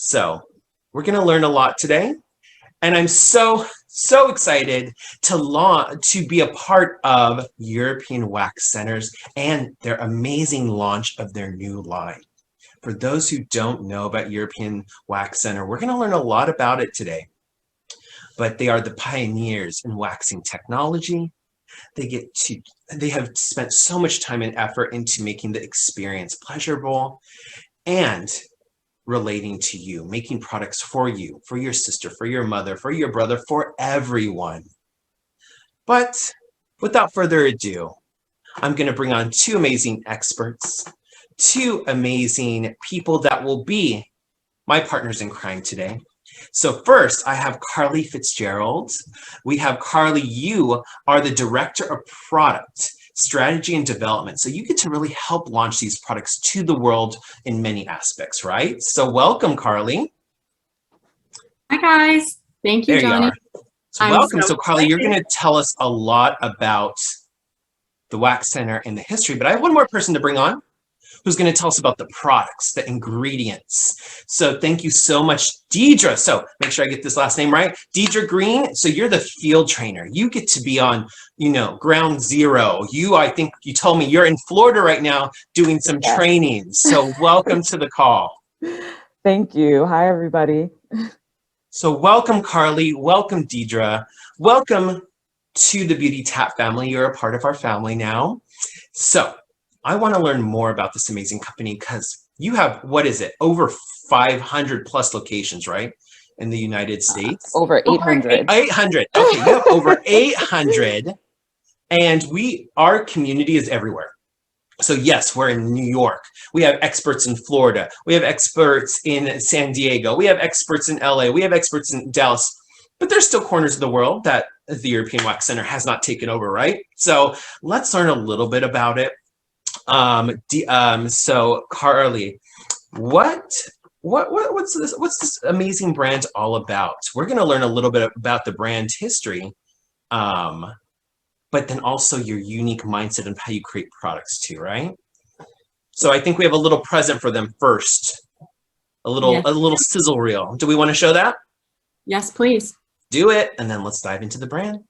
So we're going to learn a lot today. And I'm so excited to be a part of European Wax Centers and their amazing launch of their new line. For those who don't know about European Wax Center, we're going to learn a lot about it today. But they are the pioneers in waxing technology. They have spent so much time and effort into making the experience pleasurable and relating to you, making products for you, for your sister, for your mother, for your brother, for everyone. But without further ado, I'm going to bring on two amazing experts, two amazing people that will be my partners in crime today. So first, I have Carly Fitzgerald. We have Carly, you are the Director of Product Strategy and Development. So you get to really help launch these products to the world in many aspects, right? So welcome, Carly. Hi, guys. Thank you, Johnny. There you are. So welcome. So Carly, you're going to tell us a lot about the Wax Center and the history, but I have one more person to bring on who's going to tell us about the products, the ingredients. So thank you so much, Deidre. So make sure I get this last name right. Deidre Green. So you're the field trainer. You get to be on, ground zero. I think you told me you're in Florida right now doing some training. So welcome to the call. Thank you. Hi, everybody. So welcome, Carly. Welcome, Deidre. Welcome to the Beautytap family. You're a part of our family now. So I want to learn more about this amazing company because you have, over 500 plus locations, right? In the United States? Over 800. 800. Okay, you have over 800. And our community is everywhere. So yes, we're in New York. We have experts in Florida. We have experts in San Diego. We have experts in LA. We have experts in Dallas. But there's still corners of the world that the European Wax Center has not taken over, right? So let's learn a little bit about it. So Carly, what's this amazing brand all about? We're going to learn a little bit about the brand history, but then also your unique mindset and how you create products too, right? So I think we have a little present for them first, a little sizzle reel. Do we want to show that? Yes, please. Do it, and then let's dive into the brand.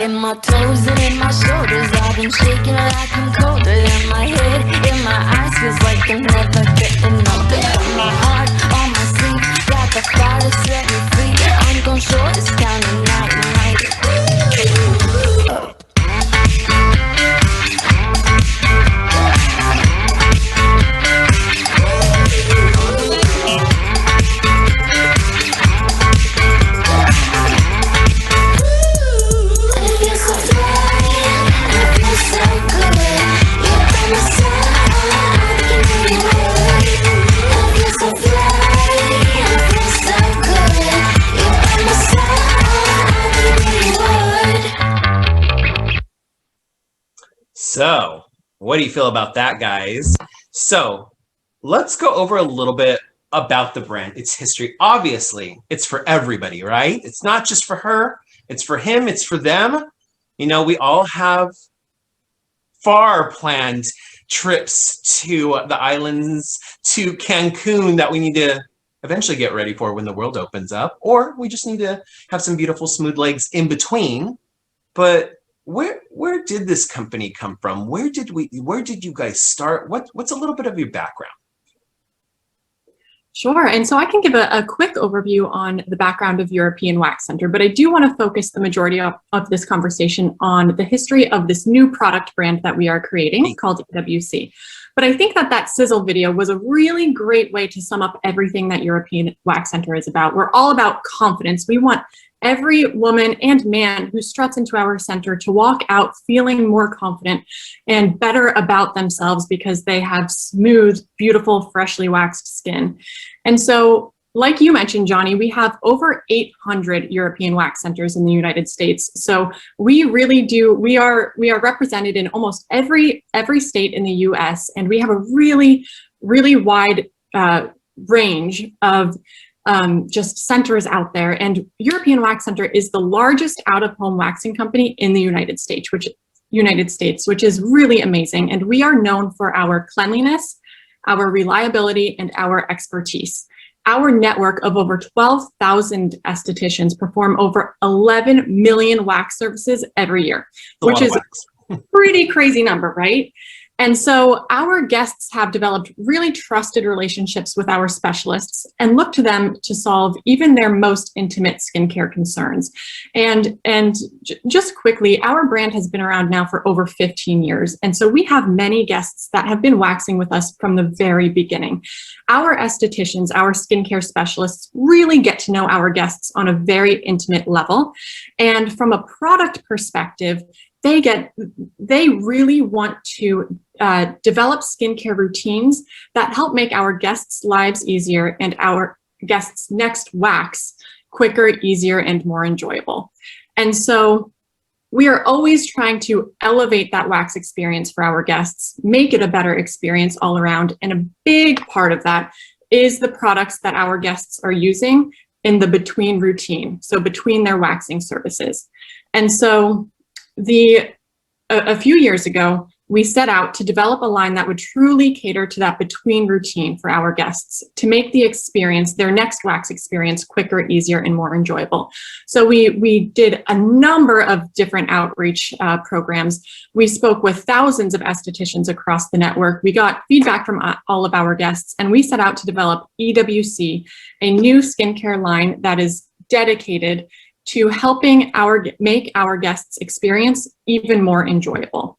In my toes and in my shoulders, I've been shaking like I'm colder. In my head, in my eyes, feels like I'm never getting older. Got my heart on my sleeve, got the fire to set me free. I'm gon' show this kind of night. So what do you feel about that, guys? So let's go over a little bit about the brand, its history. Obviously, it's for everybody, right? It's not just for her. It's for him. It's for them. We all have far planned trips to the islands, to Cancun that we need to eventually get ready for when the world opens up, or we just need to have some beautiful smooth legs in between. But where did this company come from? Where did you guys start? What's a little bit of your background? Sure. And so I can give a quick overview on the background of European Wax Center, but I do want to focus the majority of this conversation on the history of this new product brand that we are creating called EWC. But I think that sizzle video was a really great way to sum up everything that European Wax Center is about. We're all about confidence. We want every woman and man who struts into our center to walk out feeling more confident and better about themselves because they have smooth, beautiful, freshly waxed skin. And so, like you mentioned, Johnny, we have over 800 European Wax Centers in the United States. So we really do, we are represented in almost every state in the US, and we have a really, really wide range of just centers out there. And European Wax Center is the largest out-of-home waxing company in the United States, which United States, which is really amazing. And we are known for our cleanliness, our reliability, and our expertise. Our network of over 12,000 estheticians perform over 11 million wax services every year, which is a pretty crazy number, right? And so our guests have developed really trusted relationships with our specialists and look to them to solve even their most intimate skincare concerns. And just quickly, our brand has been around now for over 15 years. And so we have many guests that have been waxing with us from the very beginning. Our estheticians, our skincare specialists really get to know our guests on a very intimate level. And from a product perspective, they really want to develop skincare routines that help make our guests' lives easier and our guests' next wax quicker, easier, and more enjoyable. And so we are always trying to elevate that wax experience for our guests, make it a better experience all around. And a big part of that is the products that our guests are using in the between routine, so between their waxing services. And so a few years ago, we set out to develop a line that would truly cater to that between routine for our guests to make the experience, their next wax experience, quicker, easier, and more enjoyable. So we did a number of different outreach programs. We spoke with thousands of estheticians across the network. We got feedback from all of our guests, and we set out to develop EWC, a new skincare line that is dedicated to helping make our guests' experience even more enjoyable.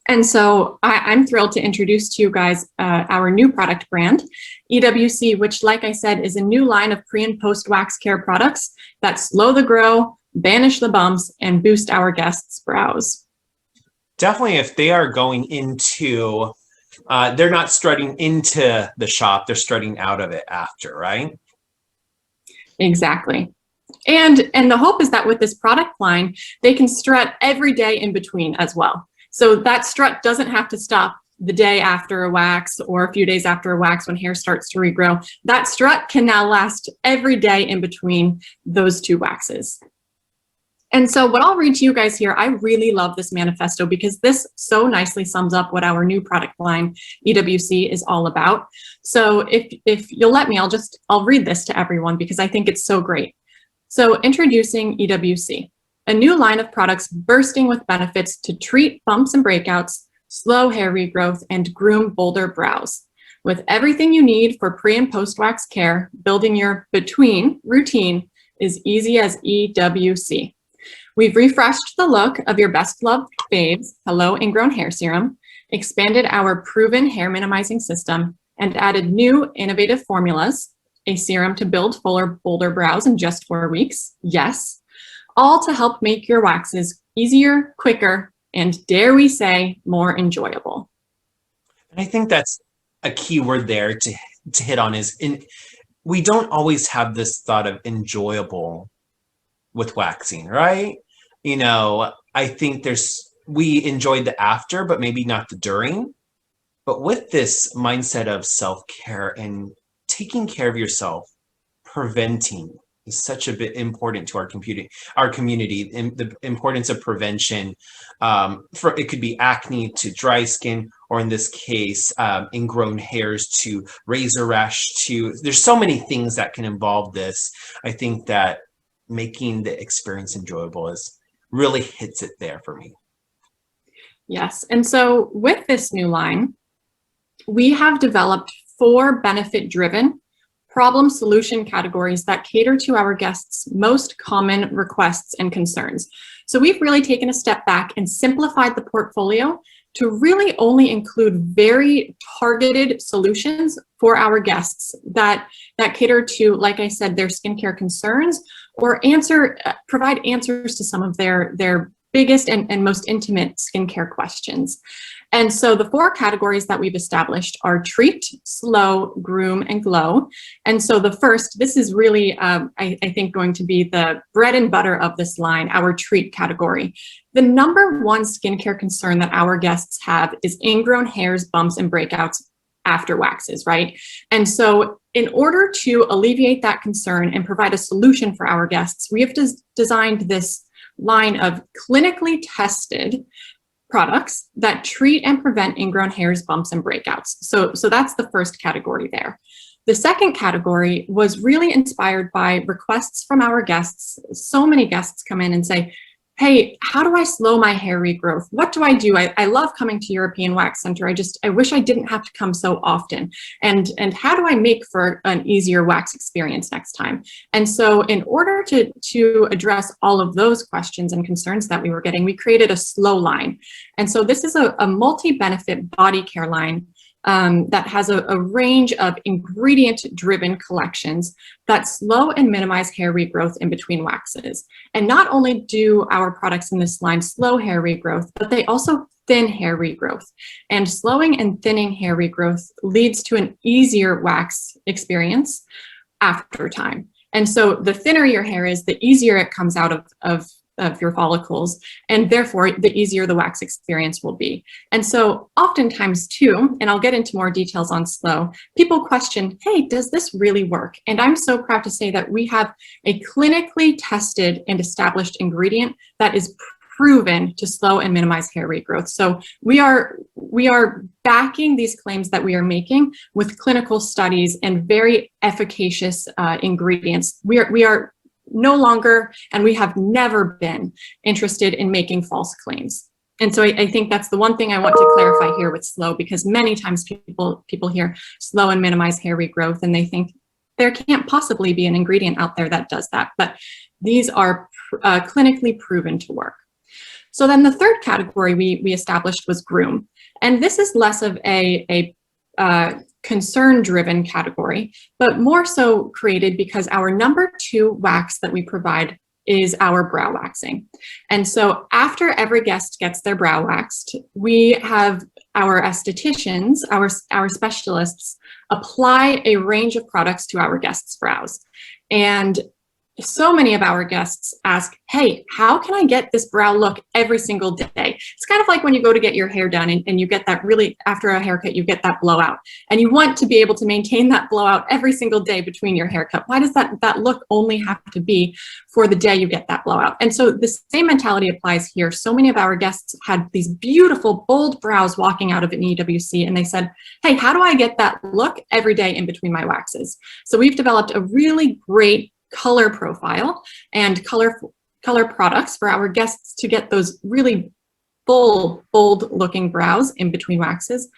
And so I'm thrilled to introduce to you guys our new product brand, EWC, which, like I said, is a new line of pre and post wax care products that slow the grow, banish the bumps, and boost our guests' brows. Definitely, if they are going into, they're not strutting into the shop, they're strutting out of it after, right? Exactly. And the hope is that with this product line, they can strut every day in between as well. So that strut doesn't have to stop the day after a wax or a few days after a wax when hair starts to regrow. That strut can now last every day in between those two waxes. And so what I'll read to you guys here, I really love this manifesto because this so nicely sums up what our new product line, EWC, is all about. So if you'll let me, I'll read this to everyone because I think it's so great. So introducing EWC, a new line of products bursting with benefits to treat bumps and breakouts, slow hair regrowth, and groom bolder brows. With everything you need for pre and post wax care, building your between routine is easy as EWC. We've refreshed the look of your best loved faves, Hello Ingrown Hair Serum, expanded our proven hair minimizing system, and added new innovative formulas, a serum to build fuller, bolder brows in just 4 weeks. Yes, all to help make your waxes easier, quicker, and dare we say, more enjoyable. And I think that's a key word there to hit on is we don't always have this thought of enjoyable with waxing, right? You know, I think we enjoyed the after, but maybe not the during. But with this mindset of self-care and taking care of yourself, preventing is such a bit important to our community, and the importance of prevention. It could be acne to dry skin, or in this case, ingrown hairs to razor rash there's so many things that can involve this. I think that making the experience enjoyable really hits it there for me. Yes, and so with this new line, we have developed 4 benefit-driven problem solution categories that cater to our guests' most common requests and concerns. So we've really taken a step back and simplified the portfolio to really only include very targeted solutions for our guests that cater to, like I said, their skincare concerns or provide answers to some of their biggest and most intimate skincare questions. And so the 4 categories that we've established are treat, slow, groom, and glow. And so the first, this is really, I think, going to be the bread and butter of this line, our treat category. The number 1 skincare concern that our guests have is ingrown hairs, bumps, and breakouts after waxes, right? And so in order to alleviate that concern and provide a solution for our guests, we have designed this line of clinically tested products that treat and prevent ingrown hairs, bumps, and breakouts. So that's the first category there. The second category was really inspired by requests from our guests. So many guests come in and say, hey, how do I slow my hair regrowth? What do I do? I love coming to Europen Wax Center. I wish I didn't have to come so often. And how do I make for an easier wax experience next time? And so in order to address all of those questions and concerns that we were getting, we created a slow line. And so this is a multi-benefit body care line that has a range of ingredient-driven collections that slow and minimize hair regrowth in between waxes. And not only do our products in this line slow hair regrowth, but they also thin hair regrowth. And slowing and thinning hair regrowth leads to an easier wax experience after time. And so the thinner your hair is, the easier it comes out of your follicles, and therefore the easier the wax experience will be. And so oftentimes too, and I'll get into more details on slow, people question, hey, does this really work? And I'm so proud to say that we have a clinically tested and established ingredient that is proven to slow and minimize hair regrowth. So we are backing these claims that we are making with clinical studies and very efficacious ingredients. We are no longer, and we have never been interested in making false claims. And so I think that's the one thing I want to clarify here with slow, because many times people hear slow and minimize hair regrowth and they think there can't possibly be an ingredient out there that does that. But these are clinically proven to work. So then the third category we established was groom. And this is less of a concern-driven category, but more so created because our number 2 wax that we provide is our brow waxing. And so after every guest gets their brow waxed, we have our estheticians, our specialists, apply a range of products to our guests' brows. And so many of our guests ask, hey, how can I get this brow look every single day? It's kind of like when you go to get your hair done and you get that really, after a haircut, you get that blowout. And you want to be able to maintain that blowout every single day between your haircut. Why does that look only have to be for the day you get that blowout? And so the same mentality applies here. So many of our guests had these beautiful, bold brows walking out of an EWC, and they said, hey, how do I get that look every day in between my waxes? So we've developed a really great color profile and color products for our guests to get those really bold looking brows in between waxes.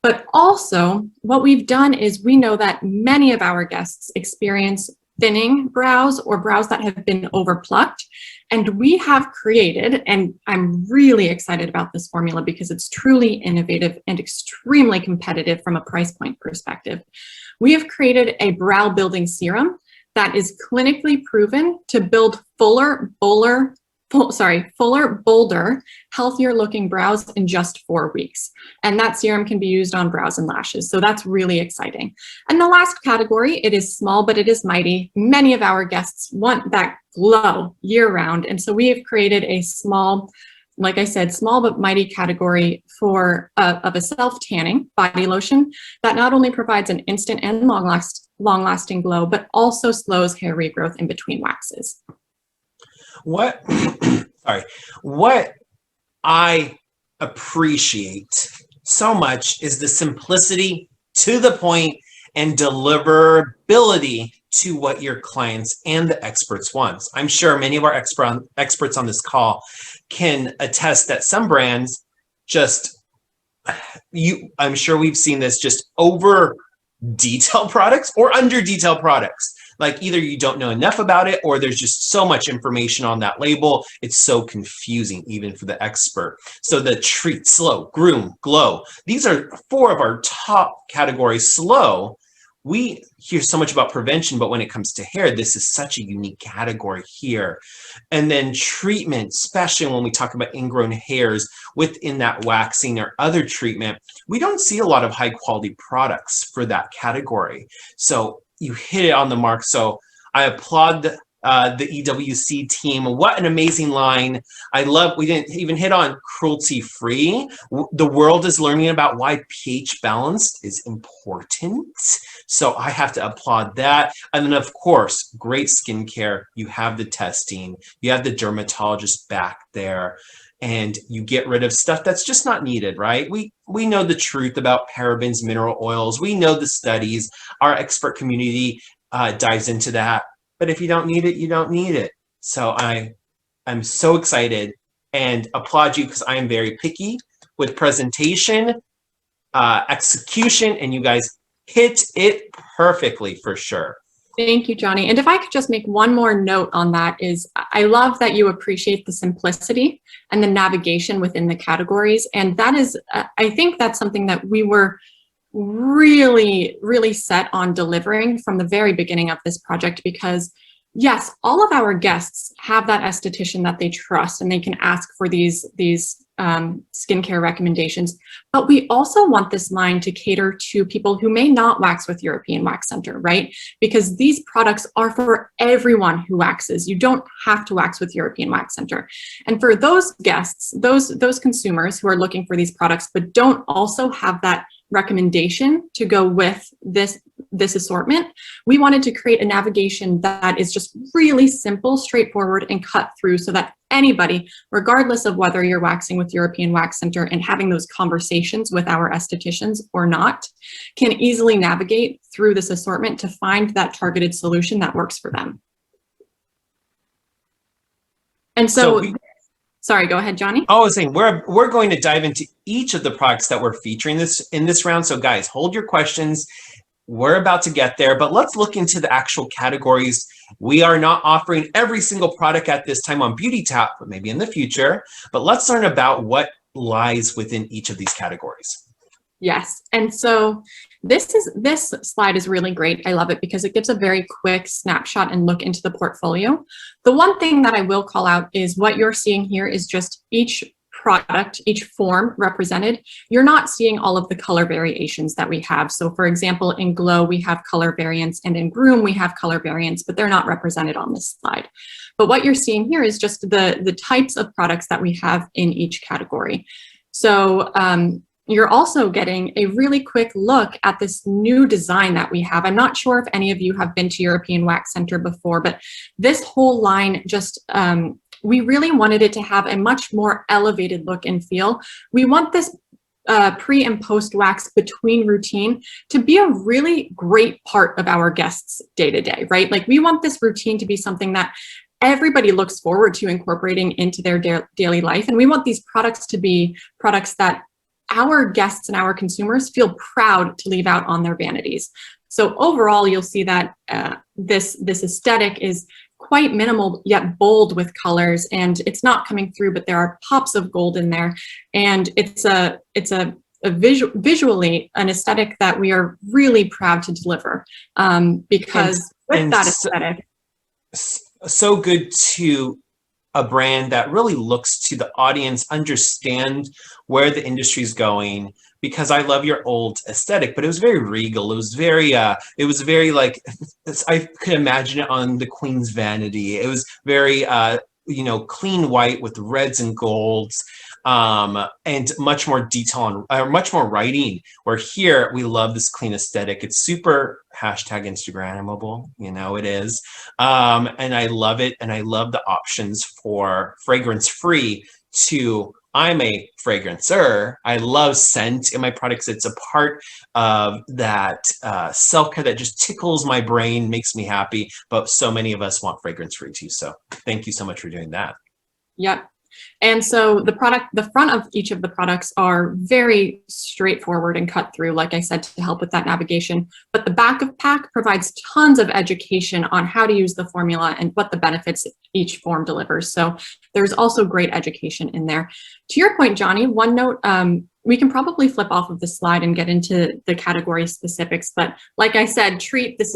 But also what we've done is we know that many of our guests experience thinning brows or brows that have been overplucked. And we have created, and I'm really excited about this formula because it's truly innovative and extremely competitive from a price point perspective. We have created a brow building serum that is clinically proven to build fuller, bolder, healthier looking brows in just 4 weeks. And that serum can be used on brows and lashes. So that's really exciting. And the last category, it is small, but it is mighty. Many of our guests want that glow year round. And so we have created a small, like I said, small but mighty category of a self-tanning body lotion that not only provides an instant and long-lasting glow, but also slows hair regrowth in between waxes. What I appreciate so much is the simplicity, to the point, and deliverability to what your clients and the experts want. I'm sure many of our experts on this call can attest that some brands I'm sure we've seen this, just over detailed products or under detailed products. Like either you don't know enough about it or there's just so much information on that label. It's so confusing even for the expert. So the treat, slow, groom, glow. These are 4 of our top categories. Slow, we hear so much about prevention, but when it comes to hair, this is such a unique category here. And then treatment, especially when we talk about ingrown hairs within that waxing or other treatment, we don't see a lot of high quality products for that category. So you hit it on the mark. So I applaud the EWC team. What an amazing line. We didn't even hit on cruelty free. The world is learning about why pH balance is important. So I have to applaud that. And then of course, great skincare. You have the testing, you have the dermatologist back there. and you get rid of stuff that's just not needed, right? We know the truth about parabens, mineral oils. We know the studies. Our expert community dives into that. But if you don't need it, you don't need it. So I'm so excited and applaud you because I am very picky with presentation, execution, and you guys hit it perfectly for sure. Thank you, Johnny. And if I could just make one more note on that is I love that you appreciate the simplicity and the navigation within the categories. And that is, I think that's something that we were really, really set on delivering from the very beginning of this project, because yes, all of our guests have that esthetician that they trust and they can ask for these skincare recommendations. But we also want this line to cater to people who may not wax with European Wax Center, right? Because these products are for everyone who waxes. You don't have to wax with European Wax Center. And for those guests, those consumers who are looking for these products but don't also have that recommendation to go with this assortment, we wanted to create a navigation that is just really simple, straightforward, and cut through so that anybody, regardless of whether you're waxing with European Wax Center and having those conversations with our estheticians or not, can easily navigate through this assortment to find that targeted solution that works for them. And so sorry, go ahead, Johnny. I was saying we're going to dive into each of the products that we're featuring in this round. So guys, hold your questions. We're about to get there, but let's look into the actual categories. We are not offering every single product at this time on Beautytap, but maybe in the future. But let's learn about what lies within each of these categories. Yes, and so this slide is really great. I love it because it gives a very quick snapshot and look into the portfolio. The one thing that I will call out is what you're seeing here is just each product, each form represented. You're not seeing all of the color variations that we have. So for example, in Glow, we have color variants, and in Groom, we have color variants, but they're not represented on this slide. But what you're seeing here is just the types of products that we have in each category. So you're also getting a really quick look at this new design that we have. I'm not sure if any of you have been to European Wax Center before, but this whole line just, we really wanted it to have a much more elevated look and feel. We want this pre and post wax between routine to be a really great part of our guests' day-to-day, right? Like we want this routine to be something that everybody looks forward to incorporating into their daily life. And we want these products to be products that our guests and our consumers feel proud to leave out on their vanities. So overall, you'll see that this aesthetic is quite minimal yet bold with colors, and it's not coming through, but there are pops of gold in there, and it's a visually an aesthetic that we are really proud to deliver because with that aesthetic, so good to a brand that really looks to the audience, understand where the industry is going. Because I love your old aesthetic, but it was very regal. It was very like, I could imagine it on the Queen's vanity. It was very, clean white with reds and golds, and much more detail on, much more writing. Where here we love this clean aesthetic. It's super #Instagrammable, it is, and I love it. And I love the options for fragrance free to. I'm a fragrancer. I love scent in my products. It's a part of that self-care that just tickles my brain, makes me happy. But so many of us want fragrance-free too. So thank you so much for doing that. Yep. And so the front of each of the products are very straightforward and cut through, like I said, to help with that navigation. But the back of pack provides tons of education on how to use the formula and what the benefits each form delivers. So there's also great education in there. To your point, Johnny, one note, we can probably flip off of the slide and get into the category specifics. But like I said, this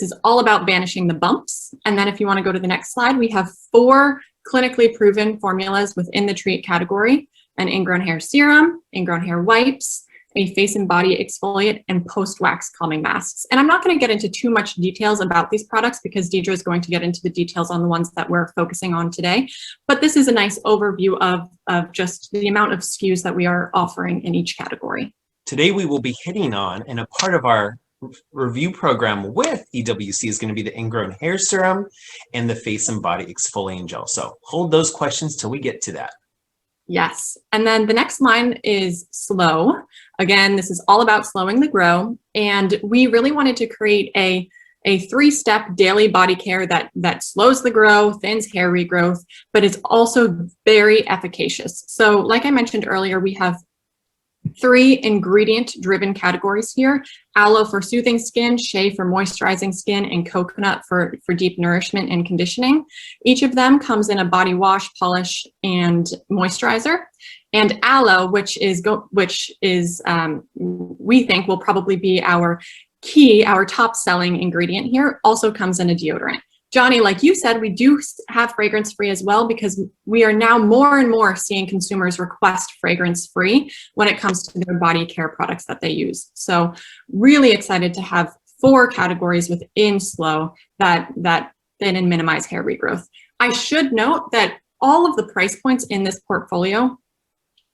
is all about banishing the bumps. And then if you want to go to the next slide, we have 4 clinically proven formulas within the treat category: an ingrown hair serum, ingrown hair wipes, a face and body exfoliant, and post-wax calming masks. And I'm not going to get into too much details about these products because Deidre is going to get into the details on the ones that we're focusing on today. But this is a nice overview of just the amount of SKUs that we are offering in each category. Today we will be hitting on, and a part of our review program with EWC is going to be the Ingrown Hair Serum and the Face and Body Exfoliating Gel. So hold those questions till we get to that. Yes. And then the next line is slow. Again, this is all about slowing the grow. And we really wanted to create a 3-step daily body care that slows the grow, thins hair regrowth, but it's also very efficacious. So like I mentioned earlier, we have 3 ingredient-driven categories here: aloe for soothing skin, shea for moisturizing skin, and coconut for deep nourishment and conditioning. Each of them comes in a body wash, polish, and moisturizer. And aloe, which is we think will probably be our top-selling ingredient here, also comes in a deodorant. Johnny, like you said, we do have fragrance-free as well, because we are now more and more seeing consumers request fragrance-free when it comes to their body care products that they use. So really excited to have 4 categories within Slow that thin and minimize hair regrowth. I should note that all of the price points in this portfolio,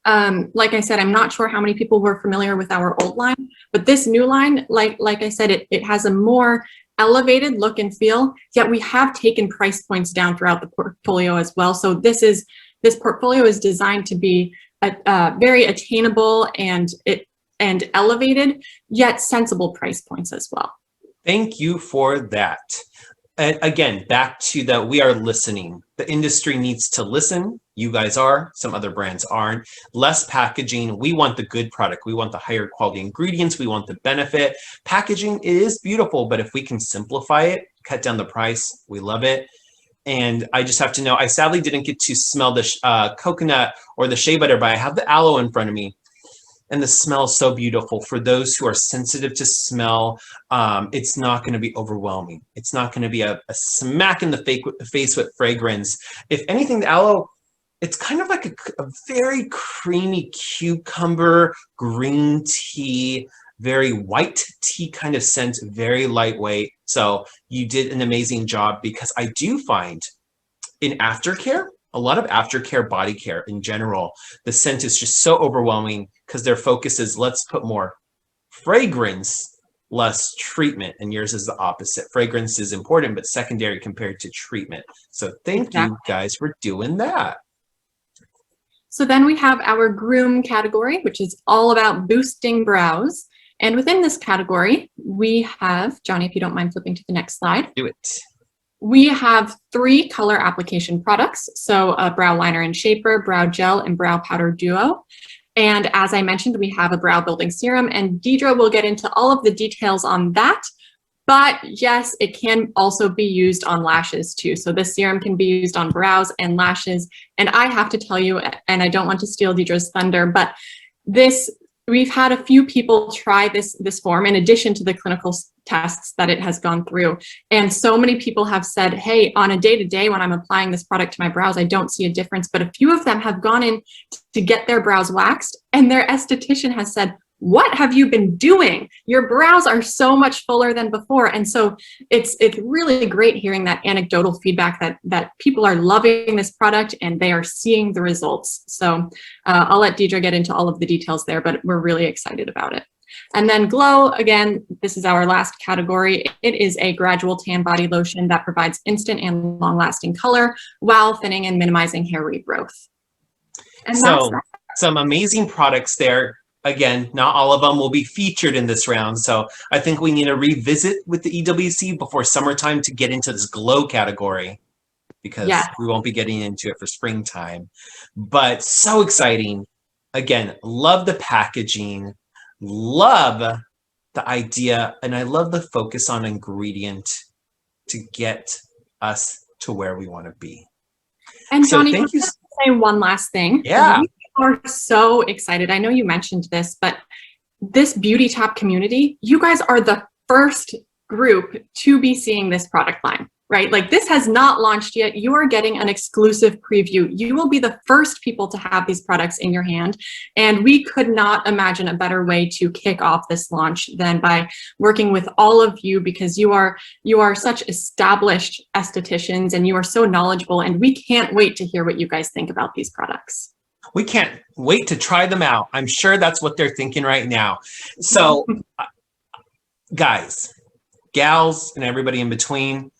like I said, I'm not sure how many people were familiar with our old line, but this new line, like I said, it has a more elevated look and feel, yet we have taken price points down throughout the portfolio as well. So this portfolio is designed to be very attainable and elevated, yet sensible price points as well. Thank you for that. And again, back to that, we are listening. The industry needs to listen. You guys are, some other brands aren't. Less packaging. We want the good product. We want the higher quality ingredients. We want the benefit. Packaging is beautiful, but if we can simplify it, cut down the price, we love it. And I just have to know, I sadly didn't get to smell the coconut or the shea butter, but I have the aloe in front of me. And the smell is so beautiful. For those who are sensitive to smell, it's not going to be overwhelming. It's not going to be a smack in the face with fragrance. If anything, the aloe, it's kind of like a very creamy cucumber, green tea, very white tea kind of scent, very lightweight. So you did an amazing job, because I do find in aftercare, a lot of aftercare body care in general, the scent is just so overwhelming, because their focus is let's put more fragrance, less treatment. And yours is the opposite. Fragrance is important, but secondary compared to treatment. So thank you guys for doing that. So then we have our groom category, which is all about boosting brows. And within this category, we have, Johnny, if you don't mind flipping to the next slide. Do it. We have 3 color application products. So a brow liner and shaper, brow gel, and brow powder duo. And as I mentioned, we have a brow building serum, and Deidre will get into all of the details on that. But yes, it can also be used on lashes too. So this serum can be used on brows and lashes. And I have to tell you, and I don't want to steal Deidre's thunder, but we've had a few people try this form in addition to the clinical tests that it has gone through. And so many people have said, hey, on a day-to-day when I'm applying this product to my brows, I don't see a difference. But a few of them have gone in to get their brows waxed, and their esthetician has said, what have you been doing? Your brows are so much fuller than before. And so it's really great hearing that anecdotal feedback that people are loving this product and they are seeing the results. So I'll let Deidre get into all of the details there, but we're really excited about it. And then Glow, again, this is our last category. It is a gradual tan body lotion that provides instant and long-lasting color while thinning and minimizing hair regrowth. And so some amazing products there. Again, not all of them will be featured in this round. So I think we need to revisit with the EWC before summertime to get into this Glow category, because we won't be getting into it for springtime. But so exciting. Again, love the packaging, love the idea, and I love the focus on ingredient to get us to where we want to be. And so Johnny, thank you. Say one last thing. Yeah. We are so excited. I know you mentioned this, but this Beautytap community, you guys are the first group to be seeing this product line, right? Like, this has not launched yet. You are getting an exclusive preview. You will be the first people to have these products in your hand. And we could not imagine a better way to kick off this launch than by working with all of you, because you are such established estheticians and you are so knowledgeable, and we can't wait to hear what you guys think about these products. We can't wait to try them out. I'm sure that's what they're thinking right now. So guys, gals, and everybody in between,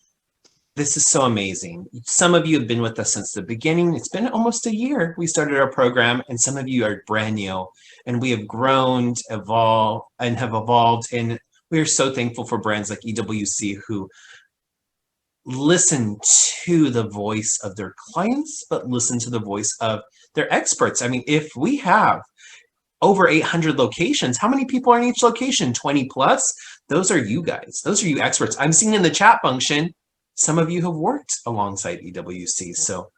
this is so amazing. Some of you have been with us since the beginning. It's been almost a year we started our program, and some of you are brand new, and we have grown, evolved, and we are so thankful for brands like EWC who listen to the voice of their clients, but listen to the voice of their experts. I mean, if we have over 800 locations, how many people are in each location? 20 plus? Those are you guys. Those are you experts. I'm seeing in the chat function, some of you have worked alongside EWC. So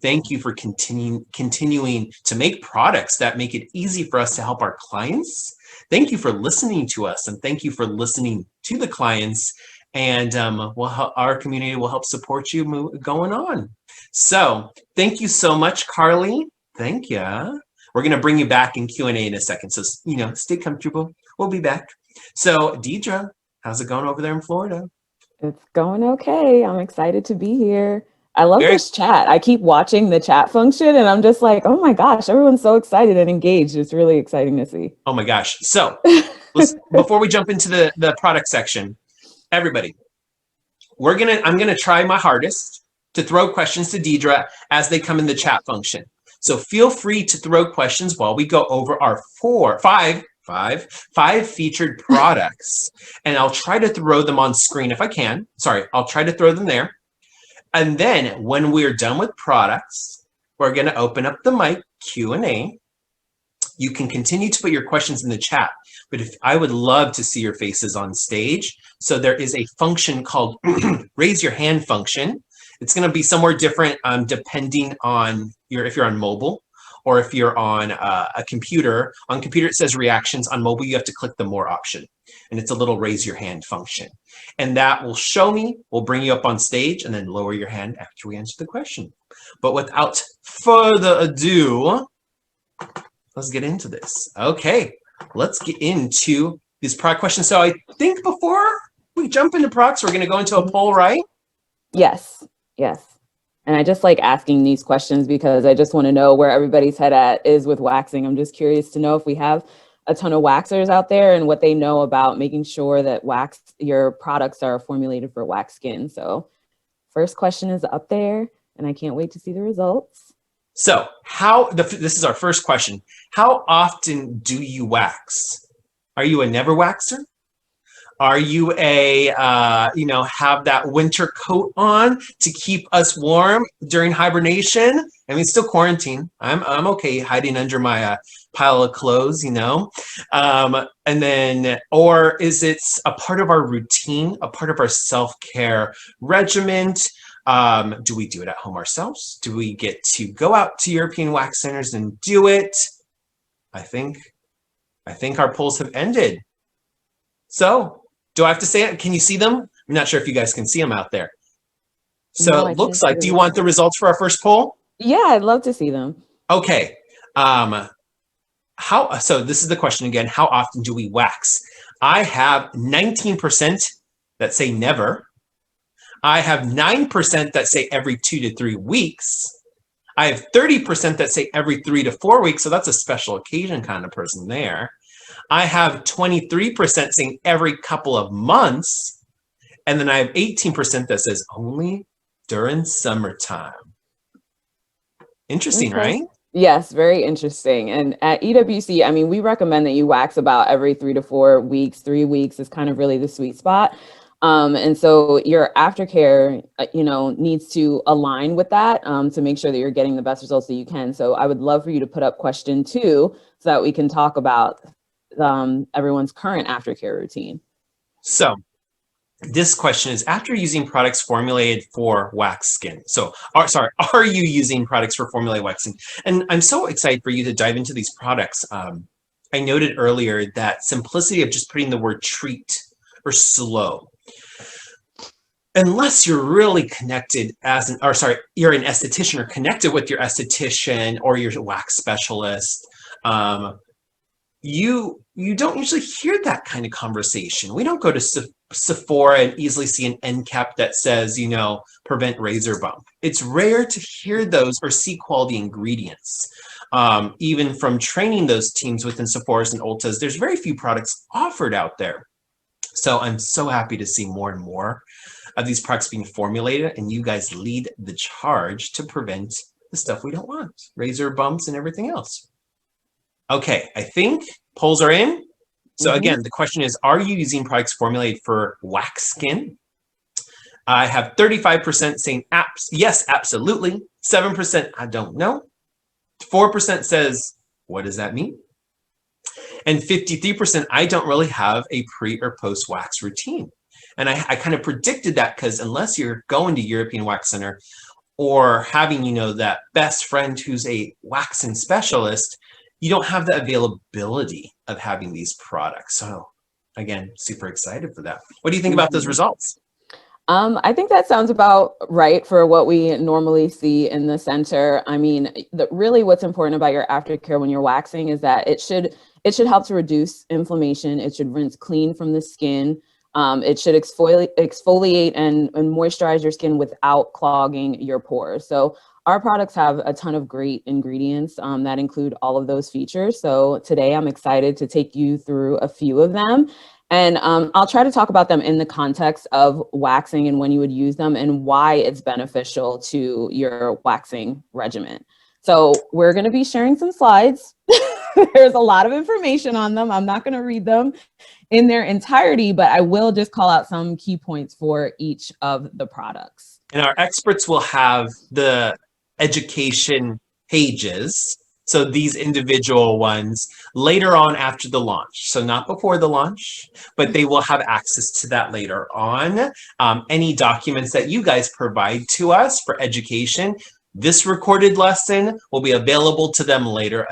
thank you for continuing to make products that make it easy for us to help our clients. Thank you for listening to us, and thank you for listening to the clients. And our community will help support you going on. So thank you so much, Carly. Thank you. We're going to bring you back in Q&A in a second. So, stay comfortable. We'll be back. So Deidre, how's it going over there in Florida? It's going okay. I'm excited to be here. I love this chat. I keep watching the chat function and I'm just like, oh my gosh, everyone's so excited and engaged. It's really exciting to see. Oh my gosh. So before we jump into the product section, everybody, I'm gonna try my hardest to throw questions to Deidre as they come in the chat function. So feel free to throw questions while we go over our five featured products, and I'll try to throw them on screen if I can. Sorry, I'll try to throw them there. And then when we're done with products, we're gonna open up the mic Q&A. You can continue to put your questions in the chat, but I would love to see your faces on stage. So there is a function called raise your hand function. It's going to be somewhere different depending on if you're on mobile or if you're on a computer. On computer, it says reactions. On mobile, you have to click the more option. And it's a little raise your hand function. And that will show me, we'll bring you up on stage and then lower your hand after we answer the question. But without further ado, let's get into this. Okay, let's get into these product questions. So I think before we jump into products, we're going to go into a poll, right? Yes. And I just like asking these questions because I just want to know where everybody's head is with waxing. I'm just curious to know if we have a ton of waxers out there and what they know about making sure that your products are formulated for wax skin. So first question is up there and I can't wait to see the results. So this is our first question. How often do you wax? Are you a never waxer? Are you have that winter coat on to keep us warm during hibernation? I mean, still quarantine. I'm okay hiding under my pile of clothes, and then, or is it a part of our routine, a part of our self-care regimen? Do we do it at home ourselves? Do we get to go out to European wax centers and do it? I think our polls have ended. So do I have to say it? Can you see them? I'm not sure if you guys can see them out there. So no, it looks like, do you want the results for our first poll? Yeah, I'd love to see them. Okay. So this is the question again. How often do we wax? I have 19% that say never. I have 9% that say every 2 to 3 weeks. I have 30% that say every 3 to 4 weeks. So that's a special occasion kind of person there. I have 23% saying every couple of months. And then I have 18% that says only during summertime. Interesting, right? Yes, very interesting. And at EWC, I mean, we recommend that you wax about every 3 to 4 weeks. 3 weeks is kind of really the sweet spot. And so your aftercare, needs to align with that to make sure that you're getting the best results that you can. So I would love for you to put up question 2 so that we can talk about everyone's current aftercare routine. So this question is, after using products formulated for wax skin. Are you using products for formulated wax skin? And I'm so excited for you to dive into these products. I noted earlier that simplicity of just putting the word treat or slow. Unless you're really connected you're an esthetician or connected with your esthetician or your wax specialist, you don't usually hear that kind of conversation. We don't go to Sephora and easily see an end cap that says, prevent razor bump. It's rare to hear those or see quality ingredients. Even from training those teams within Sephora's and Ulta's, there's very few products offered out there. So I'm so happy to see more and more of these products being formulated, and you guys lead the charge to prevent the stuff we don't want, razor bumps and everything else. Okay, I think polls are in. So again, the question is, are you using products formulated for wax skin? I have 35% saying yes, absolutely. 7%, I don't know. 4% says, what does that mean? And 53%, I don't really have a pre or post wax routine. And I kind of predicted that, because unless you're going to European Wax Center or having, that best friend who's a waxing specialist, you don't have the availability of having these products. So again, super excited for that. What do you think about those results? I think that sounds about right for what we normally see in the center. I mean, really what's important about your aftercare when you're waxing is that it should help to reduce inflammation. It should rinse clean from the skin. It should exfoliate and moisturize your skin without clogging your pores. So our products have a ton of great ingredients that include all of those features. So today I'm excited to take you through a few of them. And I'll try to talk about them in the context of waxing and when you would use them and why it's beneficial to your waxing regimen. So we're going to be sharing some slides. There's a lot of information on them. I'm not going to read them in their entirety, but I will just call out some key points for each of the products. And our experts will have the education pages. So these individual ones later on after the launch. So not before the launch, but they will have access to that later on. Any documents that you guys provide to us for education, this recorded lesson will be available to them later.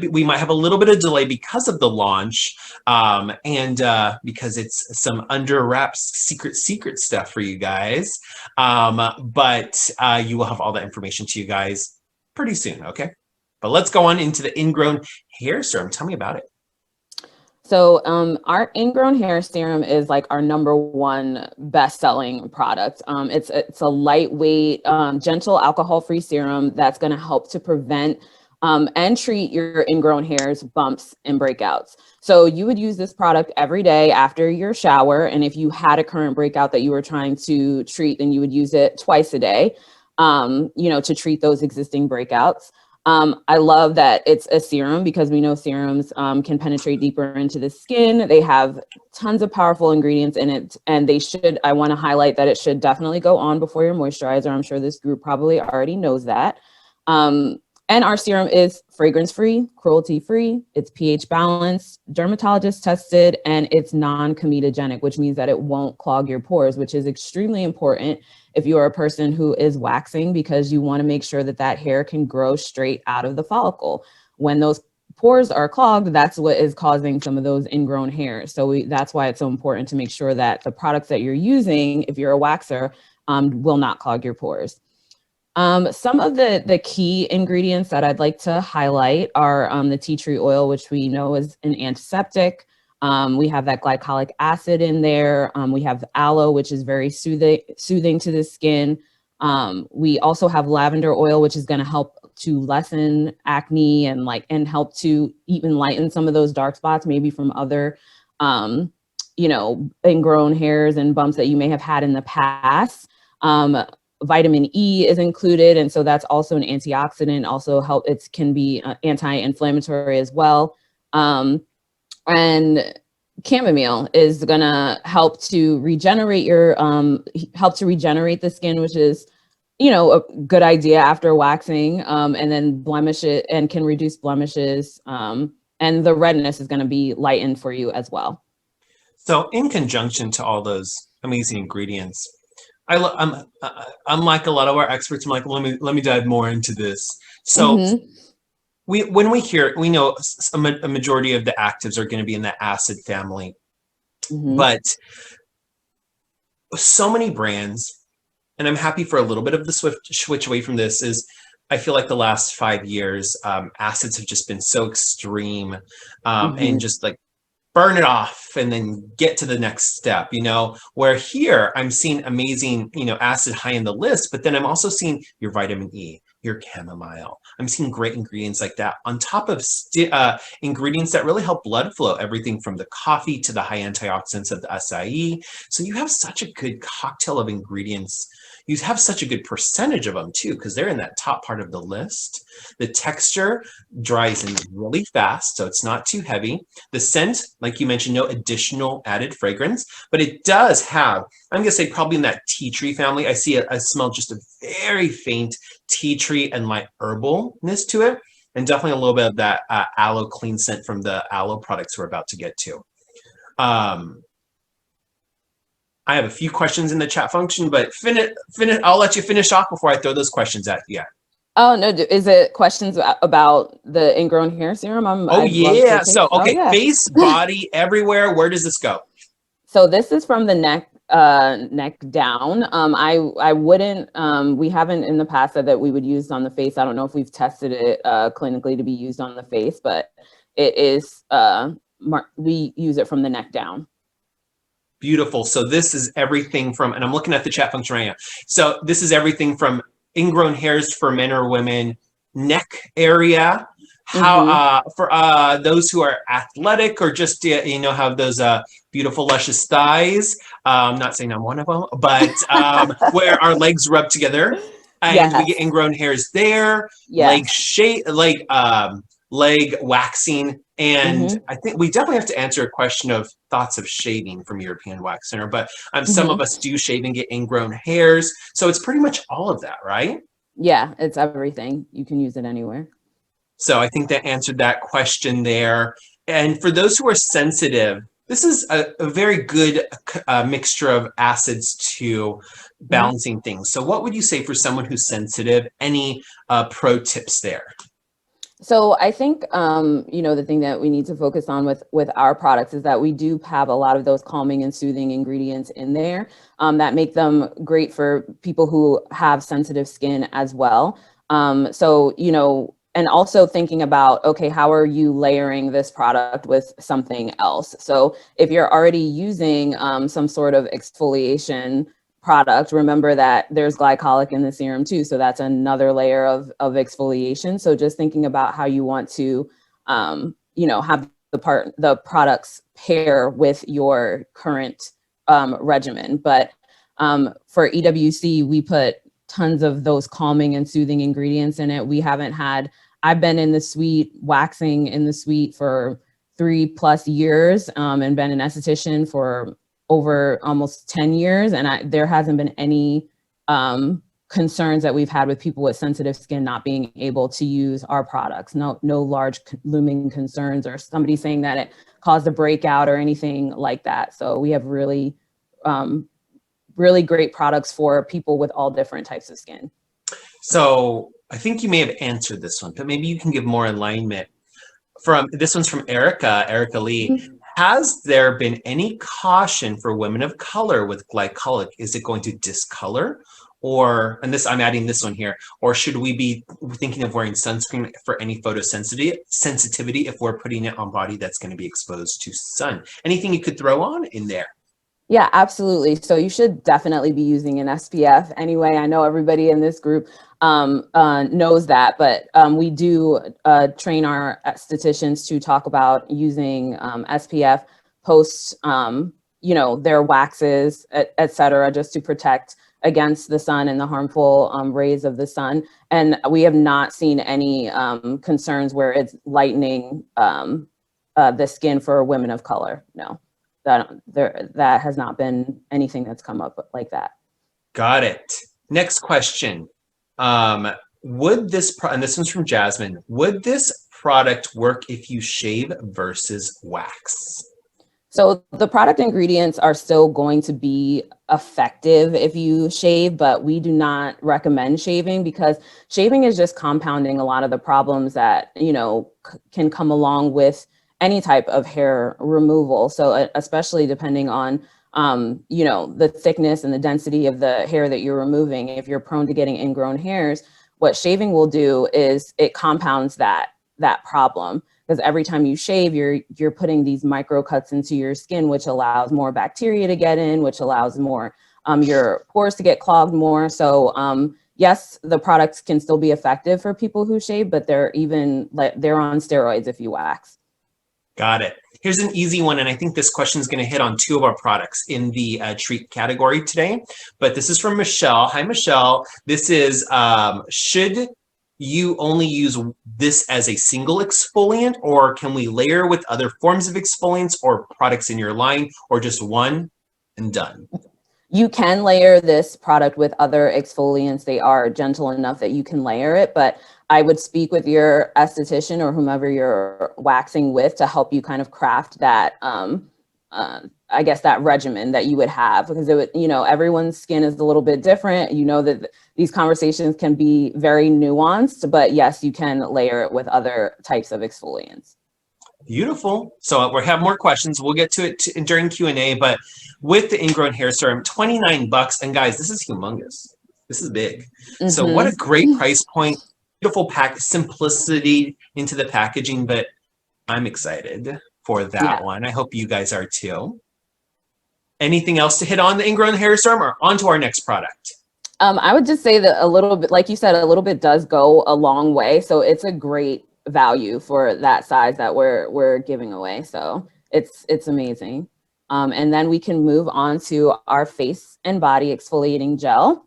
We might have a little bit of delay because of the launch and because it's some under wraps secret stuff for you guys. But you will have all that information to you guys pretty soon, okay? But let's go on into the Ingrown Hair Serum. Tell me about it. So our Ingrown Hair Serum is like our #1 best-selling product. It's a lightweight, gentle, alcohol-free serum that's going to help to prevent and treat your ingrown hairs, bumps, and breakouts. So you would use this product every day after your shower. And if you had a current breakout that you were trying to treat, then you would use it twice a day, to treat those existing breakouts. I love that it's a serum because we know serums can penetrate deeper into the skin. They have tons of powerful ingredients in it, and I want to highlight that it should definitely go on before your moisturizer. I'm sure this group probably already knows that. And our serum is fragrance-free, cruelty-free, it's pH balanced, dermatologist-tested, and it's non-comedogenic, which means that it won't clog your pores, which is extremely important if you are a person who is waxing, because you want to make sure that that hair can grow straight out of the follicle. When those pores are clogged, that's what is causing some of those ingrown hairs. So that's why it's so important to make sure that the products that you're using, if you're a waxer, will not clog your pores. Some of the key ingredients that I'd like to highlight are the tea tree oil, which we know is an antiseptic. We have that glycolic acid in there. We have aloe, which is very soothing to the skin. We also have lavender oil, which is going to help to lessen acne and help to even lighten some of those dark spots, maybe from other, ingrown hairs and bumps that you may have had in the past. Vitamin E is included, and so that's also an antioxidant. Also it can be anti-inflammatory as well. And chamomile is gonna help to regenerate the skin, which is, a good idea after waxing, and then blemish it and can reduce blemishes. And the redness is gonna be lightened for you as well. So in conjunction to all those amazing ingredients, I'm like a lot of our experts. I'm like, let me dive more into this. So when we hear, we know a majority of the actives are going to be in the acid family, but so many brands, and I'm happy for a little bit of the switch away from this, is I feel like the last 5 years, acids have just been so extreme, and just like burn it off and then get to the next step, where here I'm seeing amazing, acid high in the list, but then I'm also seeing your vitamin E, your chamomile. I'm seeing great ingredients like that on top of ingredients that really help blood flow, everything from the coffee to the high antioxidants of the acai. So you have such a good cocktail of ingredients. You have such a good percentage of them too, because they're in that top part of the list. The texture dries in really fast, so it's not too heavy. The scent, like you mentioned, no additional added fragrance, but it does have, I'm gonna say probably in that tea tree family, I smell just a very faint tea tree and light herbalness to it, and definitely a little bit of that aloe clean scent from the aloe products we're about to get to. I have a few questions in the chat function, but I'll let you finish off before I throw those questions at you. Oh, no. Is it questions about the Ingrown Hair Serum? I'd love to take- So, okay, yeah. face, body, everywhere. Where does this go? So this is from the neck down. I wouldn't, we haven't in the past said that we would use it on the face. I don't know if we've tested it clinically to be used on the face, but it is, we use it from the neck down. Beautiful. So this is everything from, and I'm looking at the chat function right now. So this is everything from ingrown hairs for men or women, neck area, how for those who are athletic or just have those beautiful luscious thighs. I'm not saying I'm one of them, but where our legs rub together and we get ingrown hairs there, leg waxing. And I think we definitely have to answer a question of thoughts of shaving from European Wax Center, but some of us do shave and get ingrown hairs. So it's pretty much all of that, right? Yeah, it's everything. You can use it anywhere. So I think that answered that question there. And for those who are sensitive, this is a very good mixture of acids to balancing things. So what would you say for someone who's sensitive? Any pro tips there? So I think, the thing that we need to focus on with our products is that we do have a lot of those calming and soothing ingredients in there that make them great for people who have sensitive skin as well. And also thinking about, okay, how are you layering this product with something else? So if you're already using some sort of exfoliation product, remember that there's glycolic in the serum too. So that's another layer of exfoliation. So just thinking about how you want to, have the products pair with your current regimen. But for EWC, we put tons of those calming and soothing ingredients in it. I've been in the suite, waxing in the suite for 3+ years and been an esthetician for over almost 10 years. And there hasn't been any concerns that we've had with people with sensitive skin not being able to use our products. No large looming concerns or somebody saying that it caused a breakout or anything like that. So we have really, really great products for people with all different types of skin. So I think you may have answered this one, but maybe you can give more alignment. This one's from Erica Lee. Has there been any caution for women of color with glycolic? Is it going to discolor? I'm adding this one here, or should we be thinking of wearing sunscreen for any photosensitivity if we're putting it on body that's going to be exposed to sun? Anything you could throw on in there? Yeah, absolutely. So you should definitely be using an SPF. Anyway, I know everybody in this group knows that, but we do train our estheticians to talk about using SPF post, their waxes, et cetera, just to protect against the sun and the harmful rays of the sun. And we have not seen any concerns where it's lightening the skin for women of color. No. That has not been anything that's come up like that. Got it. Next question. Would this, and this one's from Jasmine, would this product work if you shave versus wax? So the product ingredients are still going to be effective if you shave, but we do not recommend shaving because shaving is just compounding a lot of the problems that, can come along with any type of hair removal. So especially depending on, the thickness and the density of the hair that you're removing. If you're prone to getting ingrown hairs, what shaving will do is it compounds that problem. Because every time you shave, you're putting these micro cuts into your skin, which allows more bacteria to get in, which allows more your pores to get clogged more. So, yes, the products can still be effective for people who shave, but they're on steroids if you wax. Got it. Here's an easy one, and I think this question is going to hit on two of our products in the treat category today. But this is from Michelle. Hi, Michelle. This is, should you only use this as a single exfoliant, or can we layer with other forms of exfoliants or products in your line, or just one and done? You can layer this product with other exfoliants. They are gentle enough that you can layer it, but I would speak with your esthetician or whomever you're waxing with to help you kind of craft that, I guess, that regimen that you would have, because it would, everyone's skin is a little bit different. That these conversations can be very nuanced, but yes, you can layer it with other types of exfoliants. Beautiful. So we have more questions. We'll get to it during Q&A, but with the Ingrown Hair Serum, $29. And guys, this is humongous. This is big. Mm-hmm. So what a great price point. Beautiful pack, simplicity into the packaging, but I'm excited for that one. I hope you guys are too. Anything else to hit on the Ingrown Hair Serum, or on to our next product? I would just say that a little bit, like you said, a little bit does go a long way. So it's a great value for that size that we're giving away. So it's amazing. And then we can move on to our face and body exfoliating gel.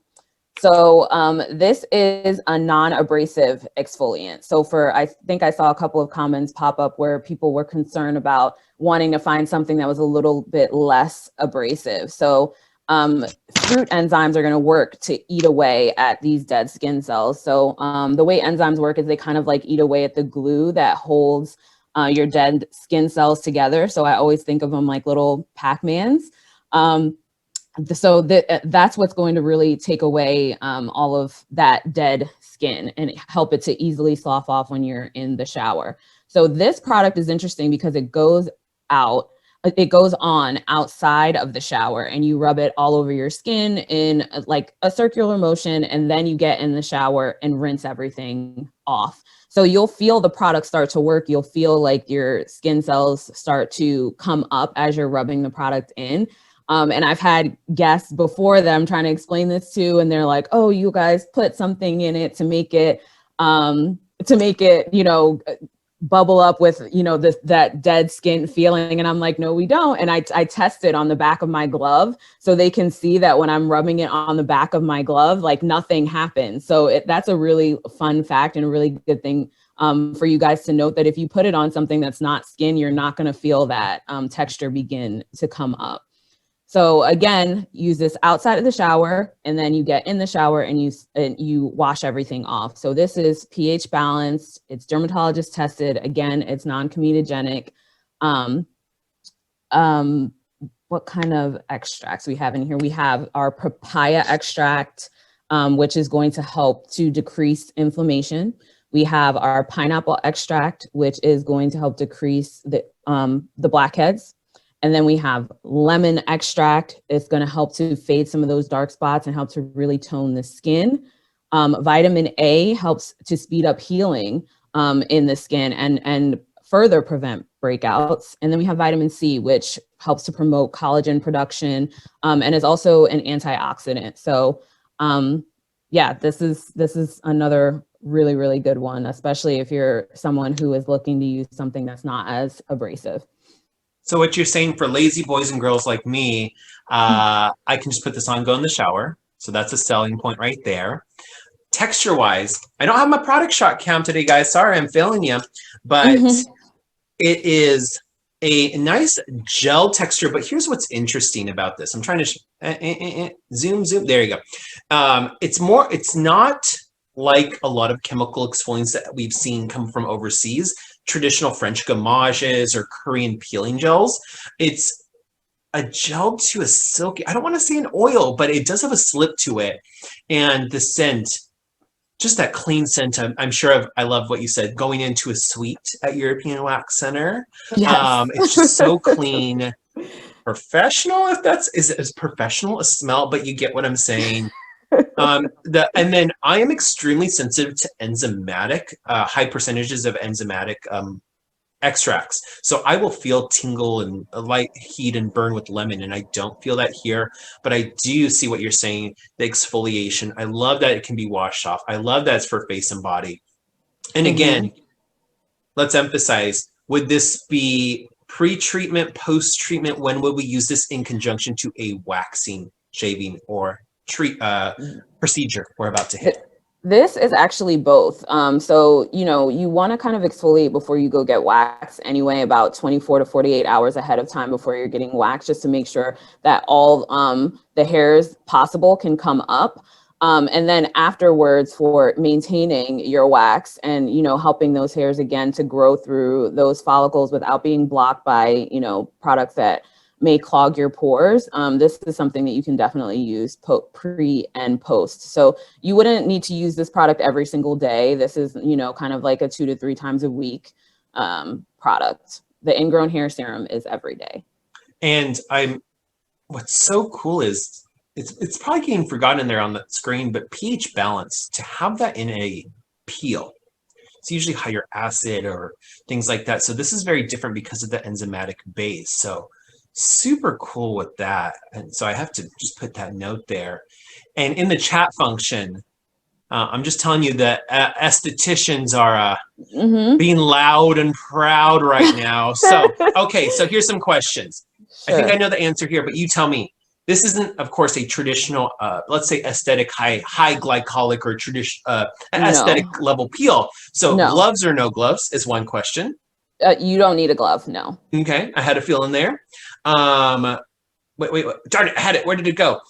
So this is a non-abrasive exfoliant. So I think I saw a couple of comments pop up where people were concerned about wanting to find something that was a little bit less abrasive. So fruit enzymes are going to work to eat away at these dead skin cells. So the way enzymes work is they kind of like eat away at the glue that holds your dead skin cells together. So I always think of them like little Pac-Mans. So that's what's going to really take away all of that dead skin and help it to easily slough off when you're in the shower. So this product is interesting because it goes on outside of the shower, and you rub it all over your skin in like a circular motion, and then you get in the shower and rinse everything off. So you'll feel the product start to work. You'll feel like your skin cells start to come up as you're rubbing the product in. And I've had guests before them trying to explain this too, and they're like, "Oh, you guys put something in it to make it, bubble up with, that dead skin feeling." And I'm like, "No, we don't." And I test it on the back of my glove so they can see that when I'm rubbing it on the back of my glove, like nothing happens. So that's a really fun fact and a really good thing for you guys to note, that if you put it on something that's not skin, you're not going to feel that texture begin to come up. So again, use this outside of the shower, and then you get in the shower and you wash everything off. So this is pH balanced. It's dermatologist tested. Again, it's non-comedogenic. What kind of extracts we have in here? We have our papaya extract, which is going to help to decrease inflammation. We have our pineapple extract, which is going to help decrease the blackheads. And then we have lemon extract. It's going to help to fade some of those dark spots and help to really tone the skin. Vitamin A helps to speed up healing in the skin and further prevent breakouts. And then we have vitamin C, which helps to promote collagen production and is also an antioxidant. So this is another really, really good one, especially if you're someone who is looking to use something that's not as abrasive. So what you're saying for lazy boys and girls like me, I can just put this on, go in the shower. So that's a selling point right there. Texture-wise, I don't have my product shot cam today, guys. Sorry, I'm failing you. But it is a nice gel texture. But here's what's interesting about this. I'm trying to zoom. There you go. It's not like a lot of chemical exfoliants that we've seen come from overseas, traditional French gommages or Korean peeling gels. It's a gel to a silky, I don't want to say an oil, but it does have a slip to it. And the scent, just that clean scent, I'm sure I love what you said, going into a suite at European Wax Center. Yes. It's just so clean, professional, if is it as professional a smell, but you get what I'm saying. And then I am extremely sensitive to enzymatic, high percentages of enzymatic extracts. So I will feel tingle and a light heat and burn with lemon, and I don't feel that here, but I do see what you're saying, the exfoliation. I love that it can be washed off. I love that it's for face and body. And again, let's emphasize, would this be pre-treatment, post-treatment? When would we use this in conjunction to a waxing, shaving, or procedure we're about to hit? This is actually both. So, you know, you want to kind of exfoliate before you go get waxed anyway, about 24 to 48 hours ahead of time before you're getting waxed, just to make sure that all the hairs possible can come up. And then afterwards, for maintaining your wax and, you know, helping those hairs again to grow through those follicles without being blocked by, you know, products that may clog your pores. This is something that you can definitely use pre and post. So you wouldn't need to use this product every single day. This is, you know, kind of like a 2 to 3 times a week product. The Ingrown Hair Serum is every day. And what's so cool is it's probably getting forgotten there on the screen, but pH balance, to have that in a peel, it's usually higher acid or things like that. So this is very different because of the enzymatic base. So super cool with that. And so I have to just put that note there. And in the chat function, I'm just telling you that estheticians are being loud and proud right now. So, okay, so here's some questions. Sure. I think I know the answer here, but you tell me. This isn't, of course, a traditional, let's say, aesthetic high glycolic or traditional aesthetic level peel. So gloves or no gloves is one question. You don't need a glove, no. Okay, I had a feeling there. Wait, darn it, I had it. Where did it go?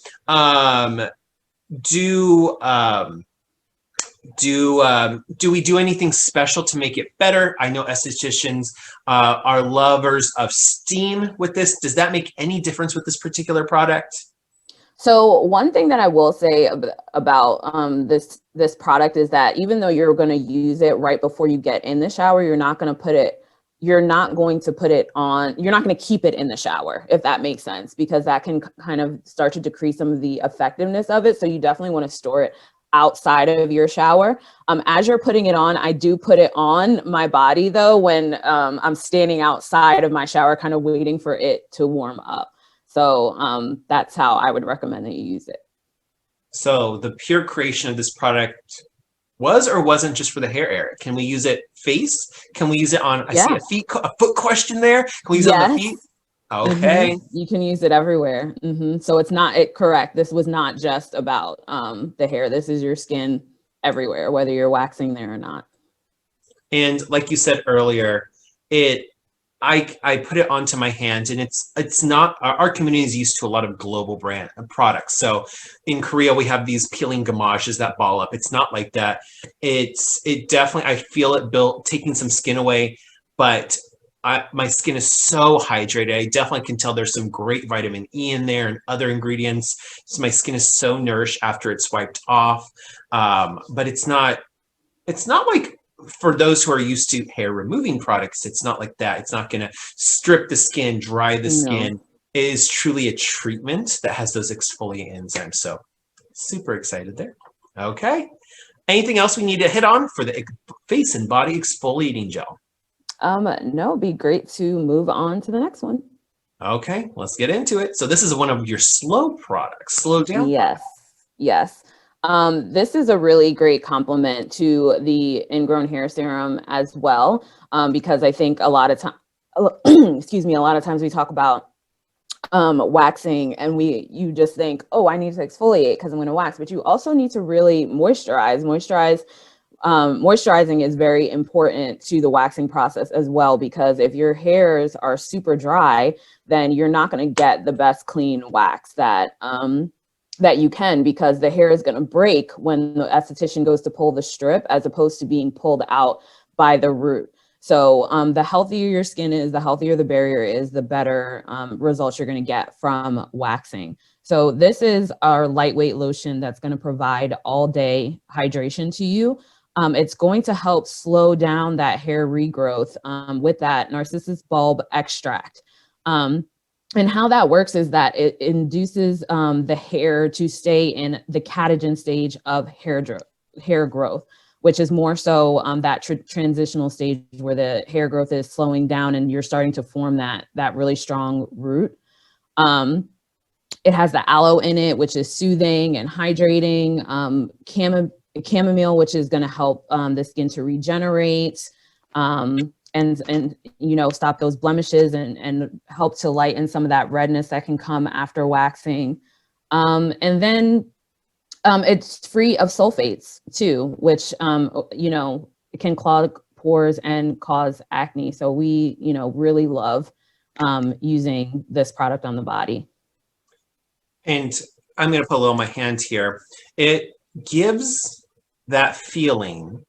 Do we do anything special to make it better? I know estheticians are lovers of steam with this. Does that make any difference with this particular product? So one thing that I will say about this product is that even though you're going to use it right before you get in the shower, you're not going to keep it in the shower, if that makes sense, because that can kind of start to decrease some of the effectiveness of it. So you definitely want to store it outside of your shower. As you're putting it on, I do put it on my body though, when I'm standing outside of my shower, kind of waiting for it to warm up. So that's how I would recommend that you use it. So the pure creation of this product was or wasn't just for the hair area. Can we use it face? Can we use it on, I see a foot question there. Can we use it on the feet? Okay. You can use it everywhere. So it's not correct. This was not just about the hair. This is your skin everywhere, whether you're waxing there or not. And like you said earlier, I put it onto my hand, and it's not, our community is used to a lot of global brand products. So in Korea, we have these peeling gamages that ball up. It's not like that. It definitely, I feel it taking some skin away, but my skin is so hydrated. I definitely can tell there's some great vitamin E in there and other ingredients. So my skin is so nourished after it's wiped off. But it's not like, for those who are used to hair removing products, it's not like that. It's not going to strip the skin, dry the skin. It is truly a treatment that has those exfoliant enzymes. So super excited there. Okay. Anything else we need to hit on for the face and body exfoliating gel? No, it'd be great to move on to the next one. Okay, let's get into it. So this is one of your slow products. Slow down? Yes. This is a really great complement to the Ingrown Hair Serum as well, because I think a lot of times we talk about waxing and you just think, oh, I need to exfoliate because I'm going to wax, but you also need to really moisturize. Moisturizing is very important to the waxing process as well, because if your hairs are super dry, then you're not going to get the best clean wax that you can, because the hair is going to break when the esthetician goes to pull the strip, as opposed to being pulled out by the root. So the healthier your skin is, the healthier the barrier is, the better results you're going to get from waxing. So this is our lightweight lotion that's going to provide all day hydration to you. It's going to help slow down that hair regrowth with that narcissus bulb extract. And how that works is that it induces the hair to stay in the catagen stage of hair growth, which is more so that transitional stage where the hair growth is slowing down and you're starting to form that really strong root. It has the aloe in it, which is soothing and hydrating. Chamomile, which is going to help the skin to regenerate and you know, stop those blemishes and help to lighten some of that redness that can come after waxing. And then it's free of sulfates too, which you know, can clog pores and cause acne. So we, you know, really love using this product on the body. And I'm going to put a little on my hand here. It gives that feeling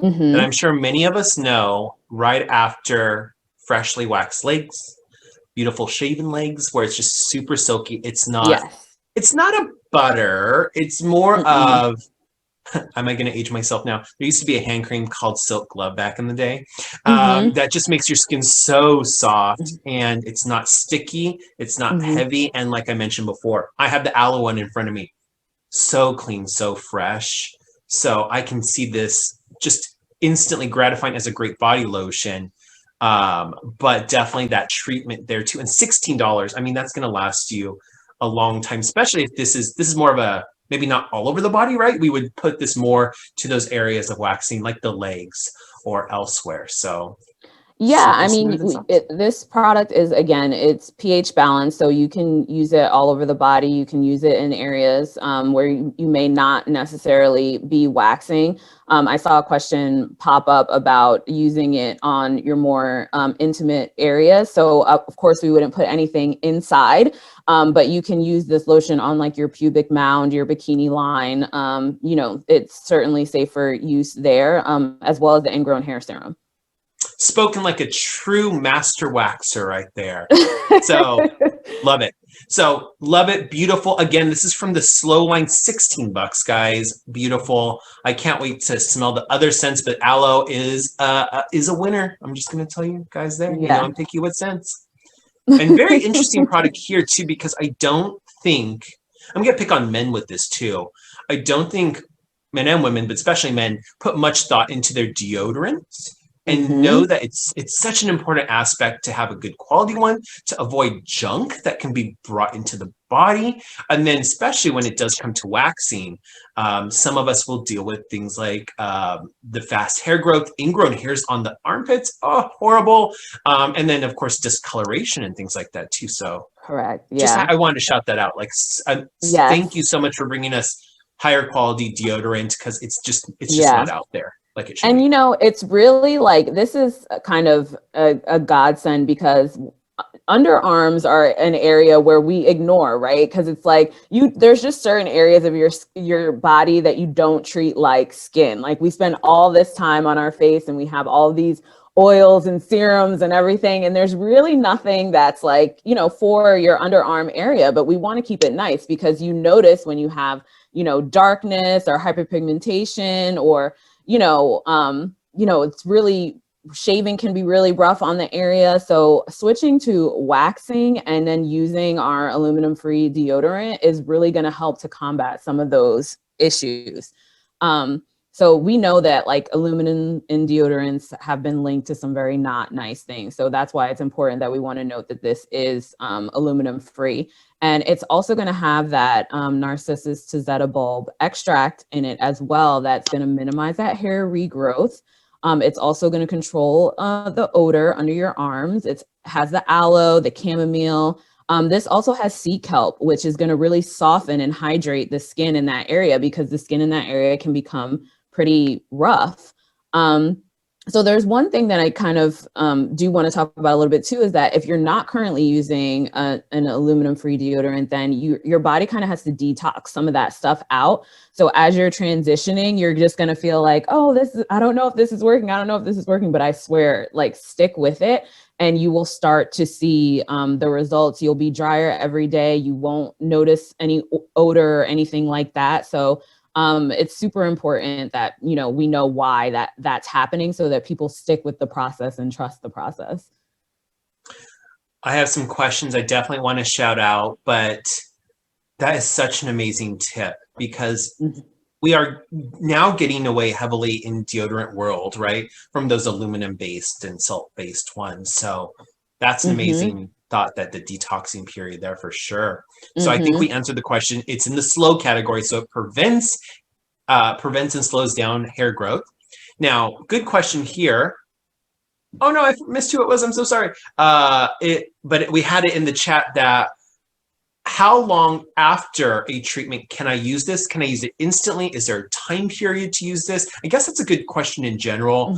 that I'm sure many of us know right after freshly waxed legs, beautiful shaven legs, where it's just super silky. It's not, it's not a butter. It's more of, am I going to age myself now? There used to be a hand cream called Silk Glove back in the day that just makes your skin so soft and it's not sticky. It's not heavy. And like I mentioned before, I have the aloe one in front of me. So clean, so fresh. So I can see this just instantly gratifying as a great body lotion. But definitely that treatment there too. And $16, I mean, that's going to last you a long time, especially if this is more of a, maybe not all over the body, right? We would put this more to those areas of waxing, like the legs or elsewhere. So yeah, I mean, this product is, again, it's pH balanced, so you can use it all over the body. You can use it in areas where you may not necessarily be waxing. I saw a question pop up about using it on your more intimate areas. So of course we wouldn't put anything inside, but you can use this lotion on like your pubic mound, your bikini line. You know, it's certainly safe for use there, as well as the Ingrown Hair Serum. Spoken like a true master waxer right there. So love it. So love it. Beautiful. Again, this is from the Slow Line, $16, guys. Beautiful. I can't wait to smell the other scents, but aloe is a winner. I'm just going to tell you guys there. You know, I'm picky with scents. And very interesting product here too, because I don't think, I'm going to pick on men with this too. I don't think men and women, but especially men, put much thought into their deodorants. And know that it's such an important aspect to have a good quality one, to avoid junk that can be brought into the body. And then especially when it does come to waxing, some of us will deal with things like the fast hair growth, ingrown hairs on the armpits. Oh, horrible. And then, of course, discoloration and things like that, too. So correct. Yeah. Just, I wanted to shout that out. Like, thank you so much for bringing us higher quality deodorant, because it's just not out there. Like it should. And, you know, it's really like, this is kind of a godsend, because underarms are an area where we ignore, right? Because it's like there's just certain areas of your body that you don't treat like skin. Like we spend all this time on our face and we have all these oils and serums and everything. And there's really nothing that's like, you know, for your underarm area, but we want to keep it nice, because you notice when you have, you know, darkness or hyperpigmentation, or it's really, shaving can be really rough on the area. So switching to waxing and then using our aluminum-free deodorant is really going to help to combat some of those issues. So we know that like aluminum in deodorants have been linked to some very not nice things. So that's why it's important that we want to note that this is aluminum-free. And it's also going to have that Narcissus tizeta bulb extract in it as well. That's going to minimize that hair regrowth. It's also going to control the odor under your arms. It has the aloe, the chamomile. This also has sea kelp, which is going to really soften and hydrate the skin in that area, because the skin in that area can become pretty rough. So there's one thing that I kind of do want to talk about a little bit too, is that if you're not currently using an aluminum-free deodorant, then your body kind of has to detox some of that stuff out. So as you're transitioning, you're just going to feel like, oh, I don't know if this is working. I don't know if this is working, but I swear, like, stick with it and you will start to see the results. You'll be drier every day. You won't notice any odor or anything like that. So it's super important that, you know, we know why that's happening, so that people stick with the process and trust the process. I have some questions I definitely want to shout out, but that is such an amazing tip, because we are now getting away heavily in deodorant world, right? From those aluminum based and salt based ones. So that's an amazing thought, that the detoxing period there for sure. So I think we answered the question. It's in the slow category. So it prevents and slows down hair growth. Now, good question here. Oh no, I missed who it was. I'm so sorry. We had it in the chat that how long after a treatment can I use this? Can I use it instantly? Is there a time period to use this? I guess that's a good question in general.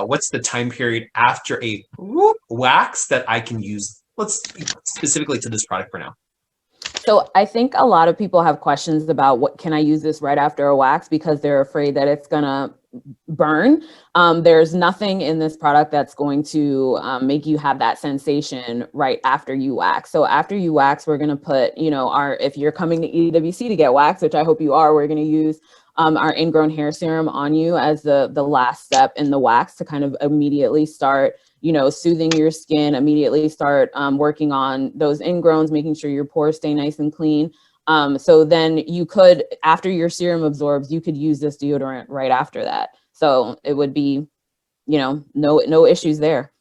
What's the time period after a wax that I can use? Let's speak specifically to this product for now. So I think a lot of people have questions about what can I use this right after a wax because they're afraid that it's gonna burn. There's nothing in this product that's going to make you have that sensation right after you wax. So after you wax, we're gonna put, if you're coming to EWC to get waxed, which I hope you are, we're gonna use our Ingrown Hair Serum on you as the last step in the wax to kind of immediately start soothing your skin, immediately start working on those ingrowns, making sure your pores stay nice and clean. So then you could, after your serum absorbs, you could use this deodorant right after that. So it would be, no issues there.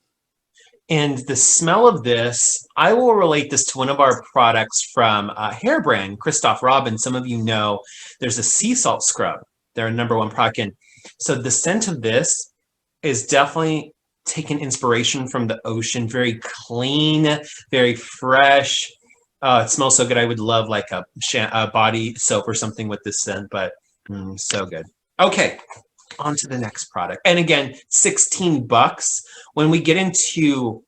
And the smell of this, I will relate this to one of our products from a hair brand, Christoph Robin. Some of you know there's a sea salt scrub. They're a #1 product. And so the scent of this is definitely taken inspiration from the ocean. Very clean, very fresh. It smells so good. I would love like a body soap or something with this scent, but so good. Okay, on to the next product. And again, $16. When we get into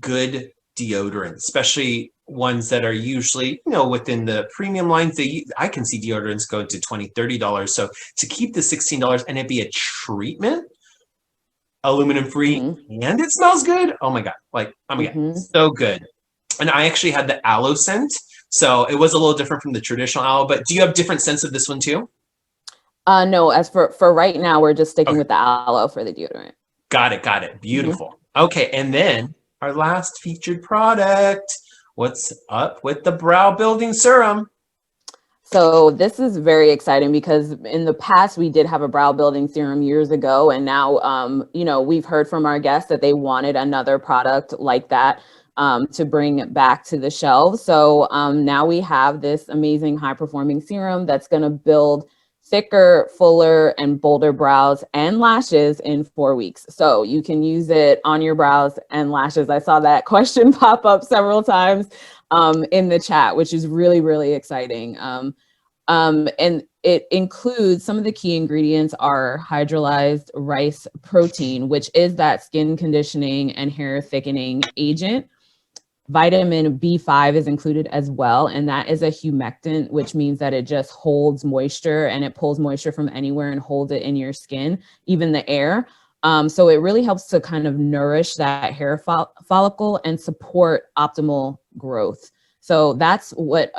good deodorant, especially ones that are usually, within the premium lines, I can see deodorants go to $20, $30. So to keep the $16 and it be a treatment, aluminum free, and it smells good. Oh my God. So good. And I actually had the aloe scent. So it was a little different from the traditional aloe, but do you have different scents of this one too? No, as for right now, we're just sticking with the aloe for the deodorant. Got it. Beautiful. Okay. And then our last featured product, what's up with the Brow Building Serum? So this is very exciting because in the past we did have a brow building serum years ago, and now we've heard from our guests that they wanted another product like that to bring back to the shelves. So now we have this amazing high performing serum that's going to build thicker, fuller, and bolder brows and lashes in 4 weeks. So you can use it on your brows and lashes. I saw that question pop up several times in the chat, which is really, really exciting. And it includes, some of the key ingredients are hydrolyzed rice protein, which is that skin conditioning and hair thickening agent. Vitamin B5 is included as well, and that is a humectant, which means that it just holds moisture and it pulls moisture from anywhere and holds it in your skin, even the air. So it really helps to kind of nourish that hair follicle and support optimal growth. So that's what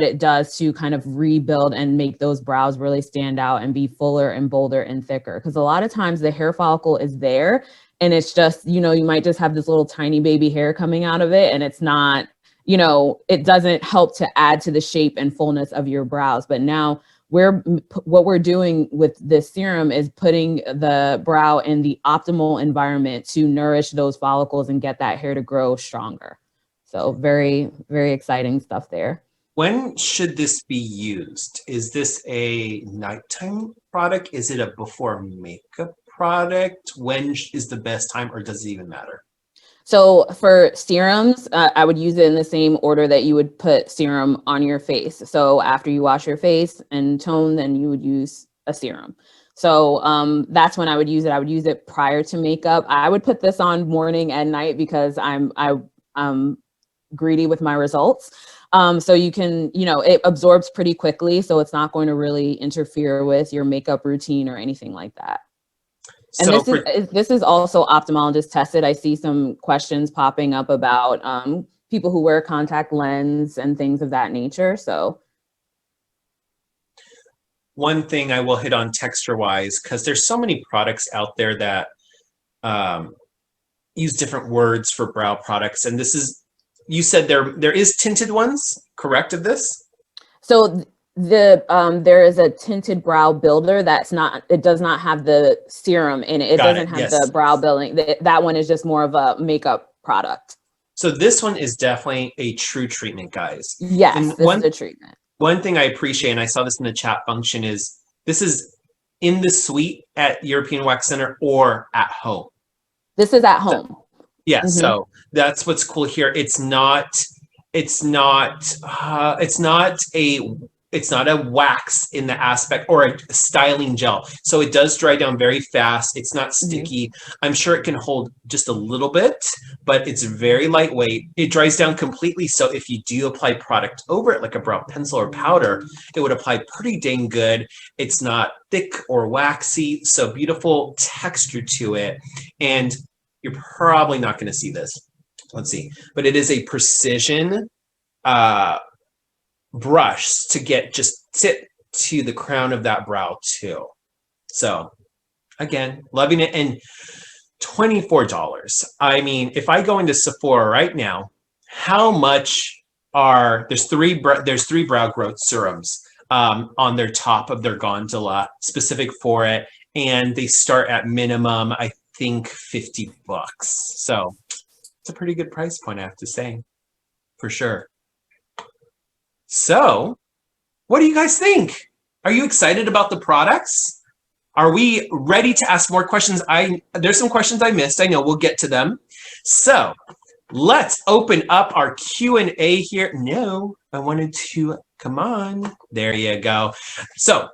it does to kind of rebuild and make those brows really stand out and be fuller and bolder and thicker. Because a lot of times the hair follicle is there and it's just, you might just have this little tiny baby hair coming out of it, and it's not, it doesn't help to add to the shape and fullness of your brows. But now what we're doing with this serum is putting the brow in the optimal environment to nourish those follicles and get that hair to grow stronger. So very, very exciting stuff there. When should this be used? Is this a nighttime product? Is it a before makeup product? When is the best time, or does it even matter? So for serums, I would use it in the same order that you would put serum on your face. So after you wash your face and tone, then you would use a serum. So that's when I would use it. I would use it prior to makeup. I would put this on morning and night because I'm greedy with my results. So you can, it absorbs pretty quickly, so it's not going to really interfere with your makeup routine or anything like that. And So this is also ophthalmologist tested. I see some questions popping up about people who wear contact lens and things of that nature. So one thing I will hit on texture wise, because there's so many products out there that use different words for brow products. And this is, you said there is tinted ones, correct, of this? So There is a tinted brow builder it does not have the serum in it. It doesn't have the brow building. That one is just more of a makeup product. So this one is definitely a true treatment, guys. Yes, and this is a treatment. One thing I appreciate, and I saw this in the chat function, is this is in the suite at European Wax Center or at home. This is at home. Yeah, so that's what's cool here. It's not a wax in the aspect, or a styling gel. So it does dry down very fast. It's not sticky. I'm sure it can hold just a little bit, but it's very lightweight. It dries down completely. So if you do apply product over it, like a brow pencil or powder, it would apply pretty dang good. It's not thick or waxy. So beautiful texture to it. And you're probably not going to see this. Let's see. But it is a precision brush to get just tip to the crown of that brow too. So again, loving it. And $24. I mean, if I go into Sephora right now, how much there's three brow growth serums on their top of their gondola specific for it, and they start at minimum, I think, $50. So it's a pretty good price point, I have to say, for sure. So what do you guys think? Are you excited about the products? Are we ready to ask more questions? There's some questions I missed. I know we'll get to them. So let's open up our Q&A here. No, I wanted to, come on. There you go. So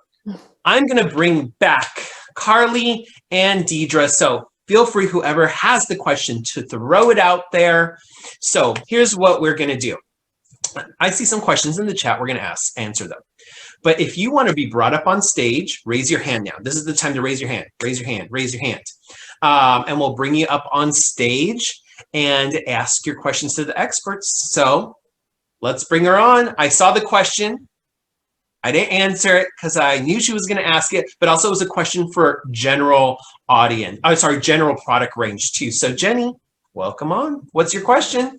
I'm going to bring back Carly and Deidre. So feel free, whoever has the question, to throw it out there. So here's what we're going to do. I see some questions in the chat. We're going to answer them. But if you want to be brought up on stage, raise your hand now. This is the time to raise your hand. Raise your hand. Raise your hand. And we'll bring you up on stage and ask your questions to the experts. So let's bring her on. I saw the question. I didn't answer it because I knew she was going to ask it, but also it was a question for general audience. Oh, sorry, general product range too. So Jenny, welcome on. What's your question?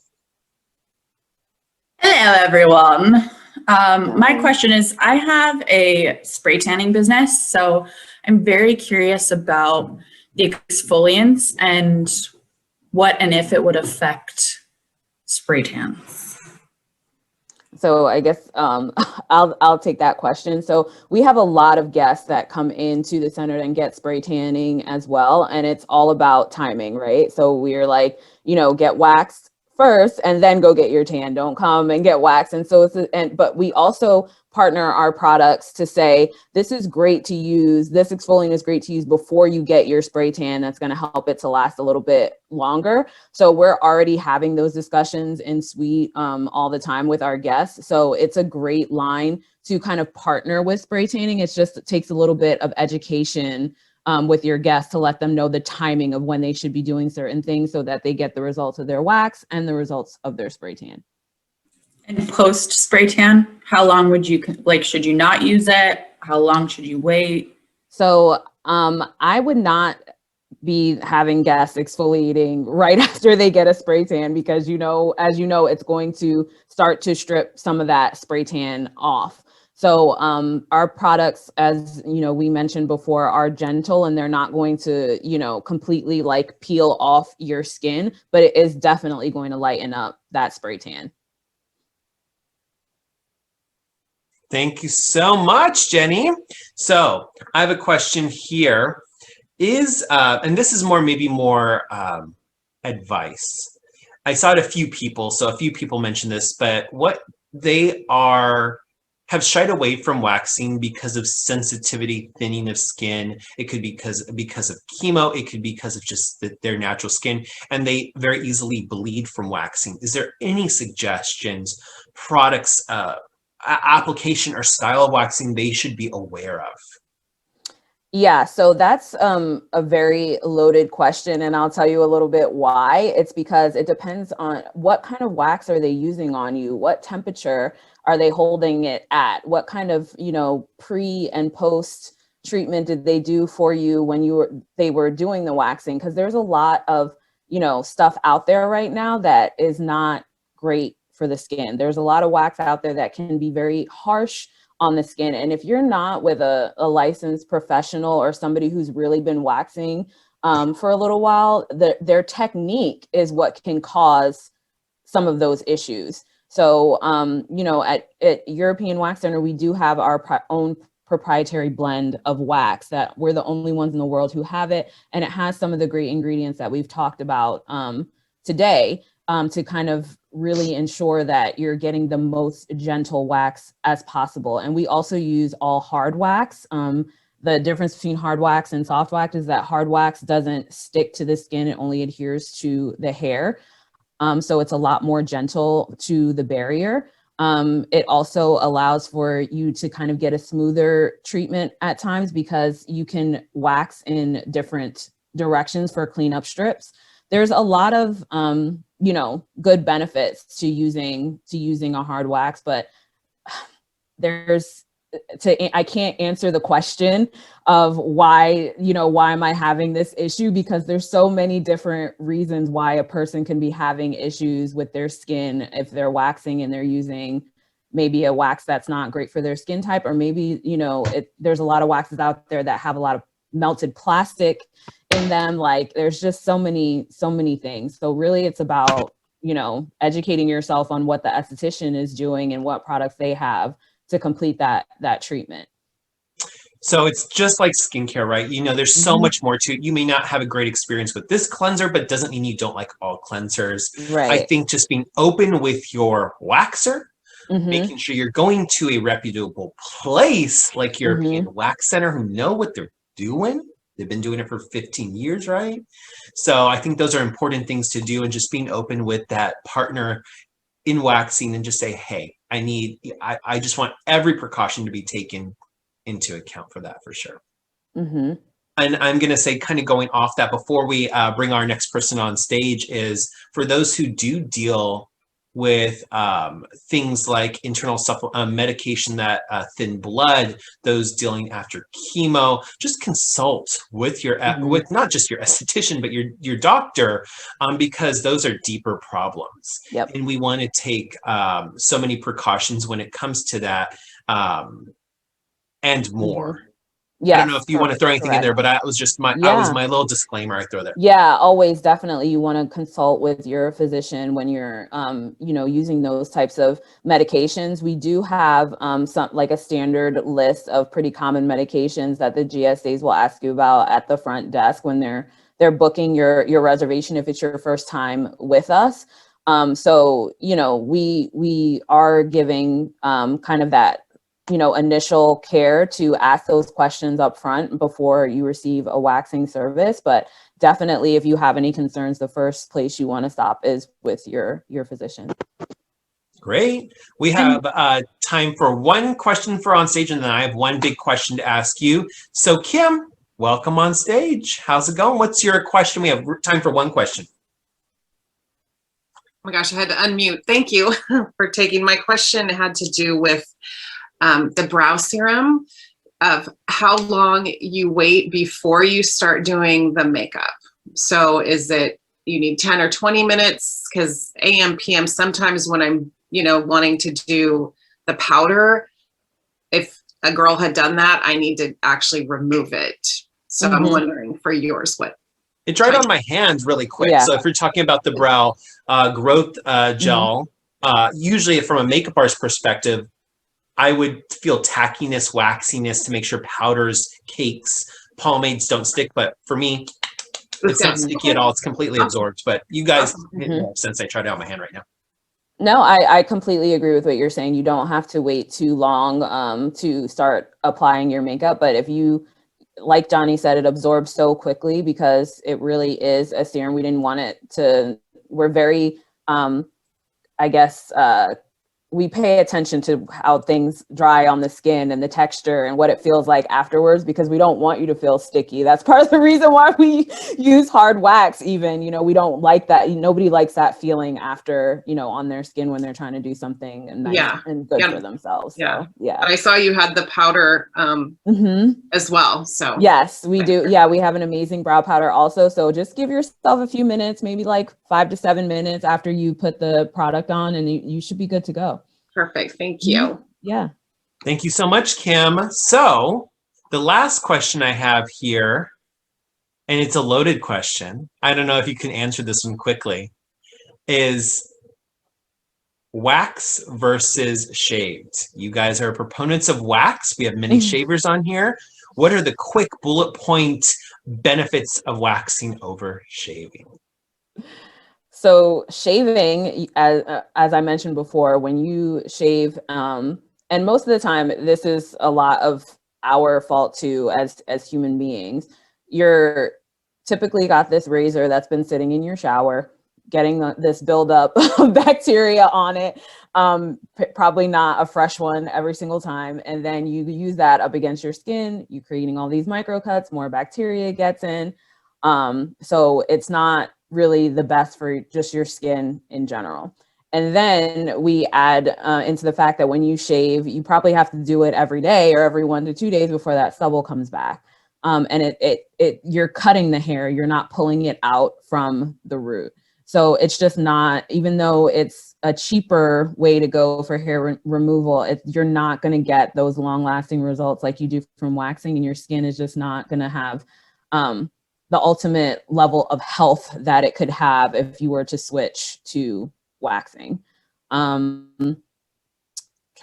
Hello, everyone. My question is, I have a spray tanning business, so I'm very curious about the exfoliants and what and if it would affect spray tans. So I guess I'll take that question. So we have a lot of guests that come into the center and get spray tanning as well, and it's all about timing, right? So we're like, get waxed first and then go get your tan. Don't come and get waxed. And so but we also partner our products to say, this is great to use. This exfoliant is great to use before you get your spray tan. That's going to help it to last a little bit longer. So we're already having those discussions in suite all the time with our guests. So it's a great line to kind of partner with spray tanning. It takes a little bit of education with your guests to let them know the timing of when they should be doing certain things so that they get the results of their wax and the results of their spray tan. And post spray tan, how long would you, should you not use it? How long should you wait? So I would not be having guests exfoliating right after they get a spray tan because, as you know, it's going to start to strip some of that spray tan off. So our products, as we mentioned before, are gentle and they're not going to, completely peel off your skin, but it is definitely going to lighten up that spray tan. Thank you so much, Jenny. So I have a question here. And this is maybe more advice. I saw it a few people, so a few people mentioned this, but what they have shied away from waxing because of sensitivity, thinning of skin. It could be because of chemo. It could be because of just their natural skin, and they very easily bleed from waxing. Is there any suggestions, products, application or style of waxing they should be aware of? Yeah, so that's a very loaded question, and I'll tell you a little bit why. It's because it depends on what kind of wax are they using on you, what temperature are they holding it at, what kind of pre and post treatment did they do for you when they were doing the waxing, because there's a lot of stuff out there right now that is not great for the skin. There's a lot of wax out there that can be very harsh on the skin. And if you're not with a licensed professional or somebody who's really been waxing for a little while, their technique is what can cause some of those issues. So, you know, at European Wax Center, we do have our own proprietary blend of wax that we're the only ones in the world who have it. And it has some of the great ingredients that we've talked about today to kind of really ensure that you're getting the most gentle wax as possible. And we also use all hard wax. The difference between hard wax and soft wax is that hard wax doesn't stick to the skin. It only adheres to the hair. So it's a lot more gentle to the barrier. It also allows for you to kind of get a smoother treatment at times because you can wax in different directions for cleanup strips. There's a lot of, you know, good benefits to using a hard wax, but I can't answer the question of why, you know, why am I having this issue? Because there's so many different reasons why a person can be having issues with their skin if they're waxing and they're using maybe a wax that's not great for their skin type, or maybe, you know, there's a lot of waxes out there that have a lot of melted plastic in them. Like there's just so many things. So really it's about, you know, educating yourself on what the esthetician is doing and what products they have to complete that treatment. So it's just like skincare, right? You know, there's so much more to it. You may not have a great experience with this cleanser, but doesn't mean you don't like all cleansers. Right. I think just being open with your waxer, making sure you're going to a reputable place like European Wax Center who know what they're doing. They've been doing it for 15 years, right? So I think those are important things to do, and just being open with that partner in waxing and just say, hey, I just want every precaution to be taken into account for that, for sure. And I'm going to say, kind of going off that before we bring our next person on stage, is for those who do deal with things like internal medication that thin blood, those dealing after chemo, just consult with your with not just your esthetician but your doctor, because those are deeper problems. And we want to take so many precautions when it comes to that, and more. I don't know if you want to throw anything in there, but that was just my little disclaimer I throw there. Yeah, always, definitely. You want to consult with your physician when you're, you know, using those types of medications. We do have some, like a standard list of pretty common medications that the GSAs will ask you about at the front desk when they're booking your reservation if it's your first time with us. So, you know, we are giving kind of that, you know, initial care to ask those questions up front before you receive a waxing service. But definitely, if you have any concerns, the first place you want to stop is with your physician. Great. We have time for one question for on stage, and then I have one big question to ask you. So Kim, welcome on stage. How's it going? What's your question? We have time for one question. Oh my gosh, I had to unmute. Thank you for taking my question. It had to do with the brow serum, of how long you wait before you start doing the makeup. So is it you need 10 or 20 minutes? Because AM, PM, sometimes when I'm, you know, wanting to do the powder, if a girl had done that, I need to actually remove it. So I'm wondering for yours, what? It dried on my hands really quick. So if you're talking about the brow growth gel, usually from a makeup artist perspective, I would feel tackiness, waxiness to make sure powders, cakes, pomades don't stick. But for me, it's not sticky at all. It's completely absorbed. But you guys, since I tried it on my hand right now. No, I completely agree with what you're saying. You don't have to wait too long to start applying your makeup. But if you, like Johnny said, it absorbs so quickly because it really is a serum. We didn't want it to, we're very, I guess, we pay attention to how things dry on the skin and the texture and what it feels like afterwards, because we don't want you to feel sticky. That's part of the reason why we use hard wax even, you know, we don't like that. Nobody likes that feeling after, you know, on their skin when they're trying to do something nice and good for themselves. So, I saw you had the powder as well. So yes, we do. Yeah, we have an amazing brow powder also. So just give yourself a few minutes, maybe like 5 to 7 minutes after you put the product on, and you should be good to go. Perfect. Thank you. Yeah. Thank you so much, Kim. So the last question I have here, and it's a loaded question, I don't know if you can answer this one quickly, is wax versus shaved. You guys are proponents of wax. We have many shavers on here. What are the quick bullet point benefits of waxing over shaving? So shaving, as I mentioned before, when you shave, and most of the time, this is a lot of our fault too, as human beings. You're typically got this razor that's been sitting in your shower, getting this buildup of bacteria on it, probably not a fresh one every single time. And then you use that up against your skin, you creating all these microcuts, more bacteria gets in. So it's not really the best for just your skin in general. And then we add into the fact that when you shave, you probably have to do it every day or every 1 to 2 days before that stubble comes back. And you're cutting the hair, you're not pulling it out from the root. So it's just not, even though it's a cheaper way to go for hair removal, you're not going to get those long lasting results like you do from waxing, and your skin is just not going to have the ultimate level of health that it could have if you were to switch to waxing. Trying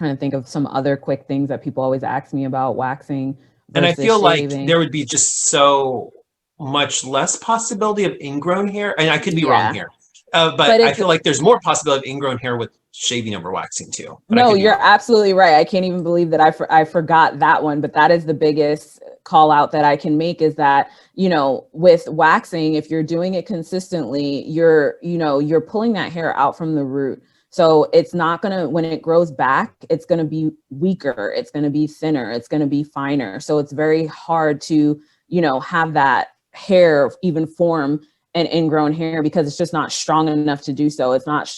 to think of some other quick things that people always ask me about waxing. And I feel shaving. like there would be just so much less possibility of ingrown hair. And I could be wrong here. But I feel like there's more possibility of ingrown hair with shaving over waxing too. But no, you're absolutely right. I can't even believe that I forgot that one, but that is the biggest call out that I can make, is that, you know, with waxing, if you're doing it consistently, you're pulling that hair out from the root. So it's not going to, when it grows back, it's going to be weaker. It's going to be thinner. It's going to be finer. So it's very hard to, have that hair even form an ingrown hair, because it's just not strong enough to do so. It's not,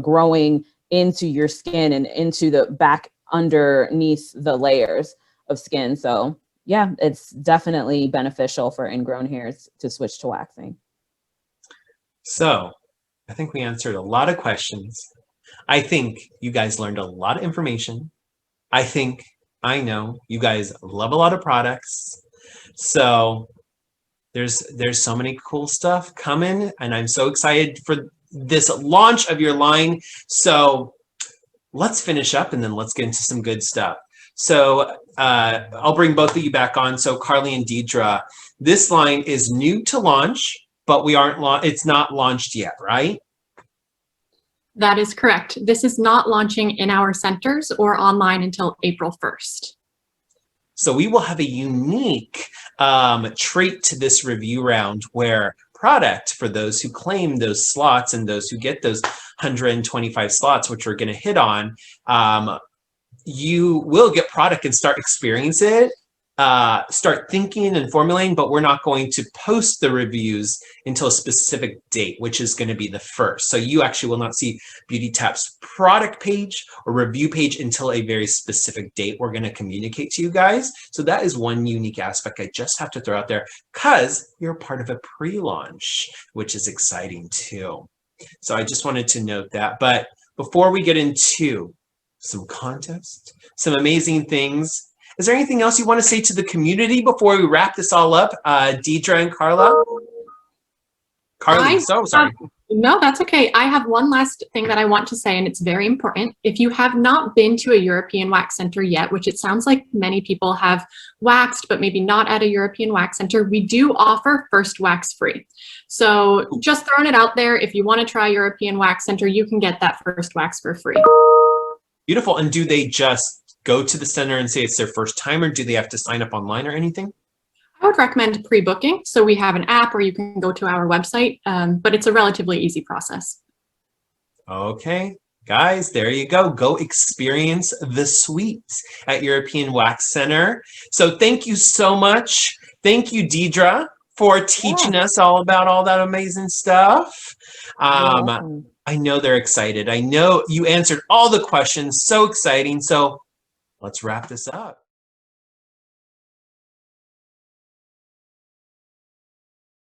growing into your skin and into the back underneath the layers of skin. So yeah, it's definitely beneficial for ingrown hairs to switch to waxing. So I think we answered a lot of questions. I think you guys learned a lot of information. I know you guys love a lot of products. So there's so many cool stuff coming, and I'm so excited for this launch of your line. So let's finish up and then let's get into some good stuff. So I'll bring both of you back on. So Carly and Deidre, this line is new to launch, but it's not launched yet, right? That is correct. This is not launching in our centers or online until April 1st. So we will have a unique treat to this review round, where product, for those who claim those slots and those who get those 125 slots, which we're going to hit on, you will get product and start experiencing it, start thinking and formulating, but we're not going to post the reviews until a specific date, which is going to be the 1st. So you actually will not see Beautytap's product page or review page until a very specific date we're going to communicate to you guys. So that is one unique aspect I just have to throw out there, because you're part of a pre-launch, which is exciting too. So I just wanted to note that. But before we get into some contests, some amazing things, is there anything else you want to say to the community before we wrap this all up? Deidre and Carla? Carly, sorry. No, that's okay. I have one last thing that I want to say, and it's very important. If you have not been to a European Wax Center yet, which it sounds like many people have waxed, but maybe not at a European Wax Center, we do offer first wax free. So just throwing it out there, if you want to try European Wax Center, you can get that first wax for free. Beautiful. And do they just go to the center and say it's their first time, or do they have to sign up online or anything? I would recommend pre-booking. So we have an app, or you can go to our website, but it's a relatively easy process. Okay, guys, there you go. Go experience the sweets at European Wax Center. So thank you so much. Thank you, Deidre, for teaching us all about all that amazing stuff. I know they're excited. I know you answered all the questions. So exciting. So let's wrap this up.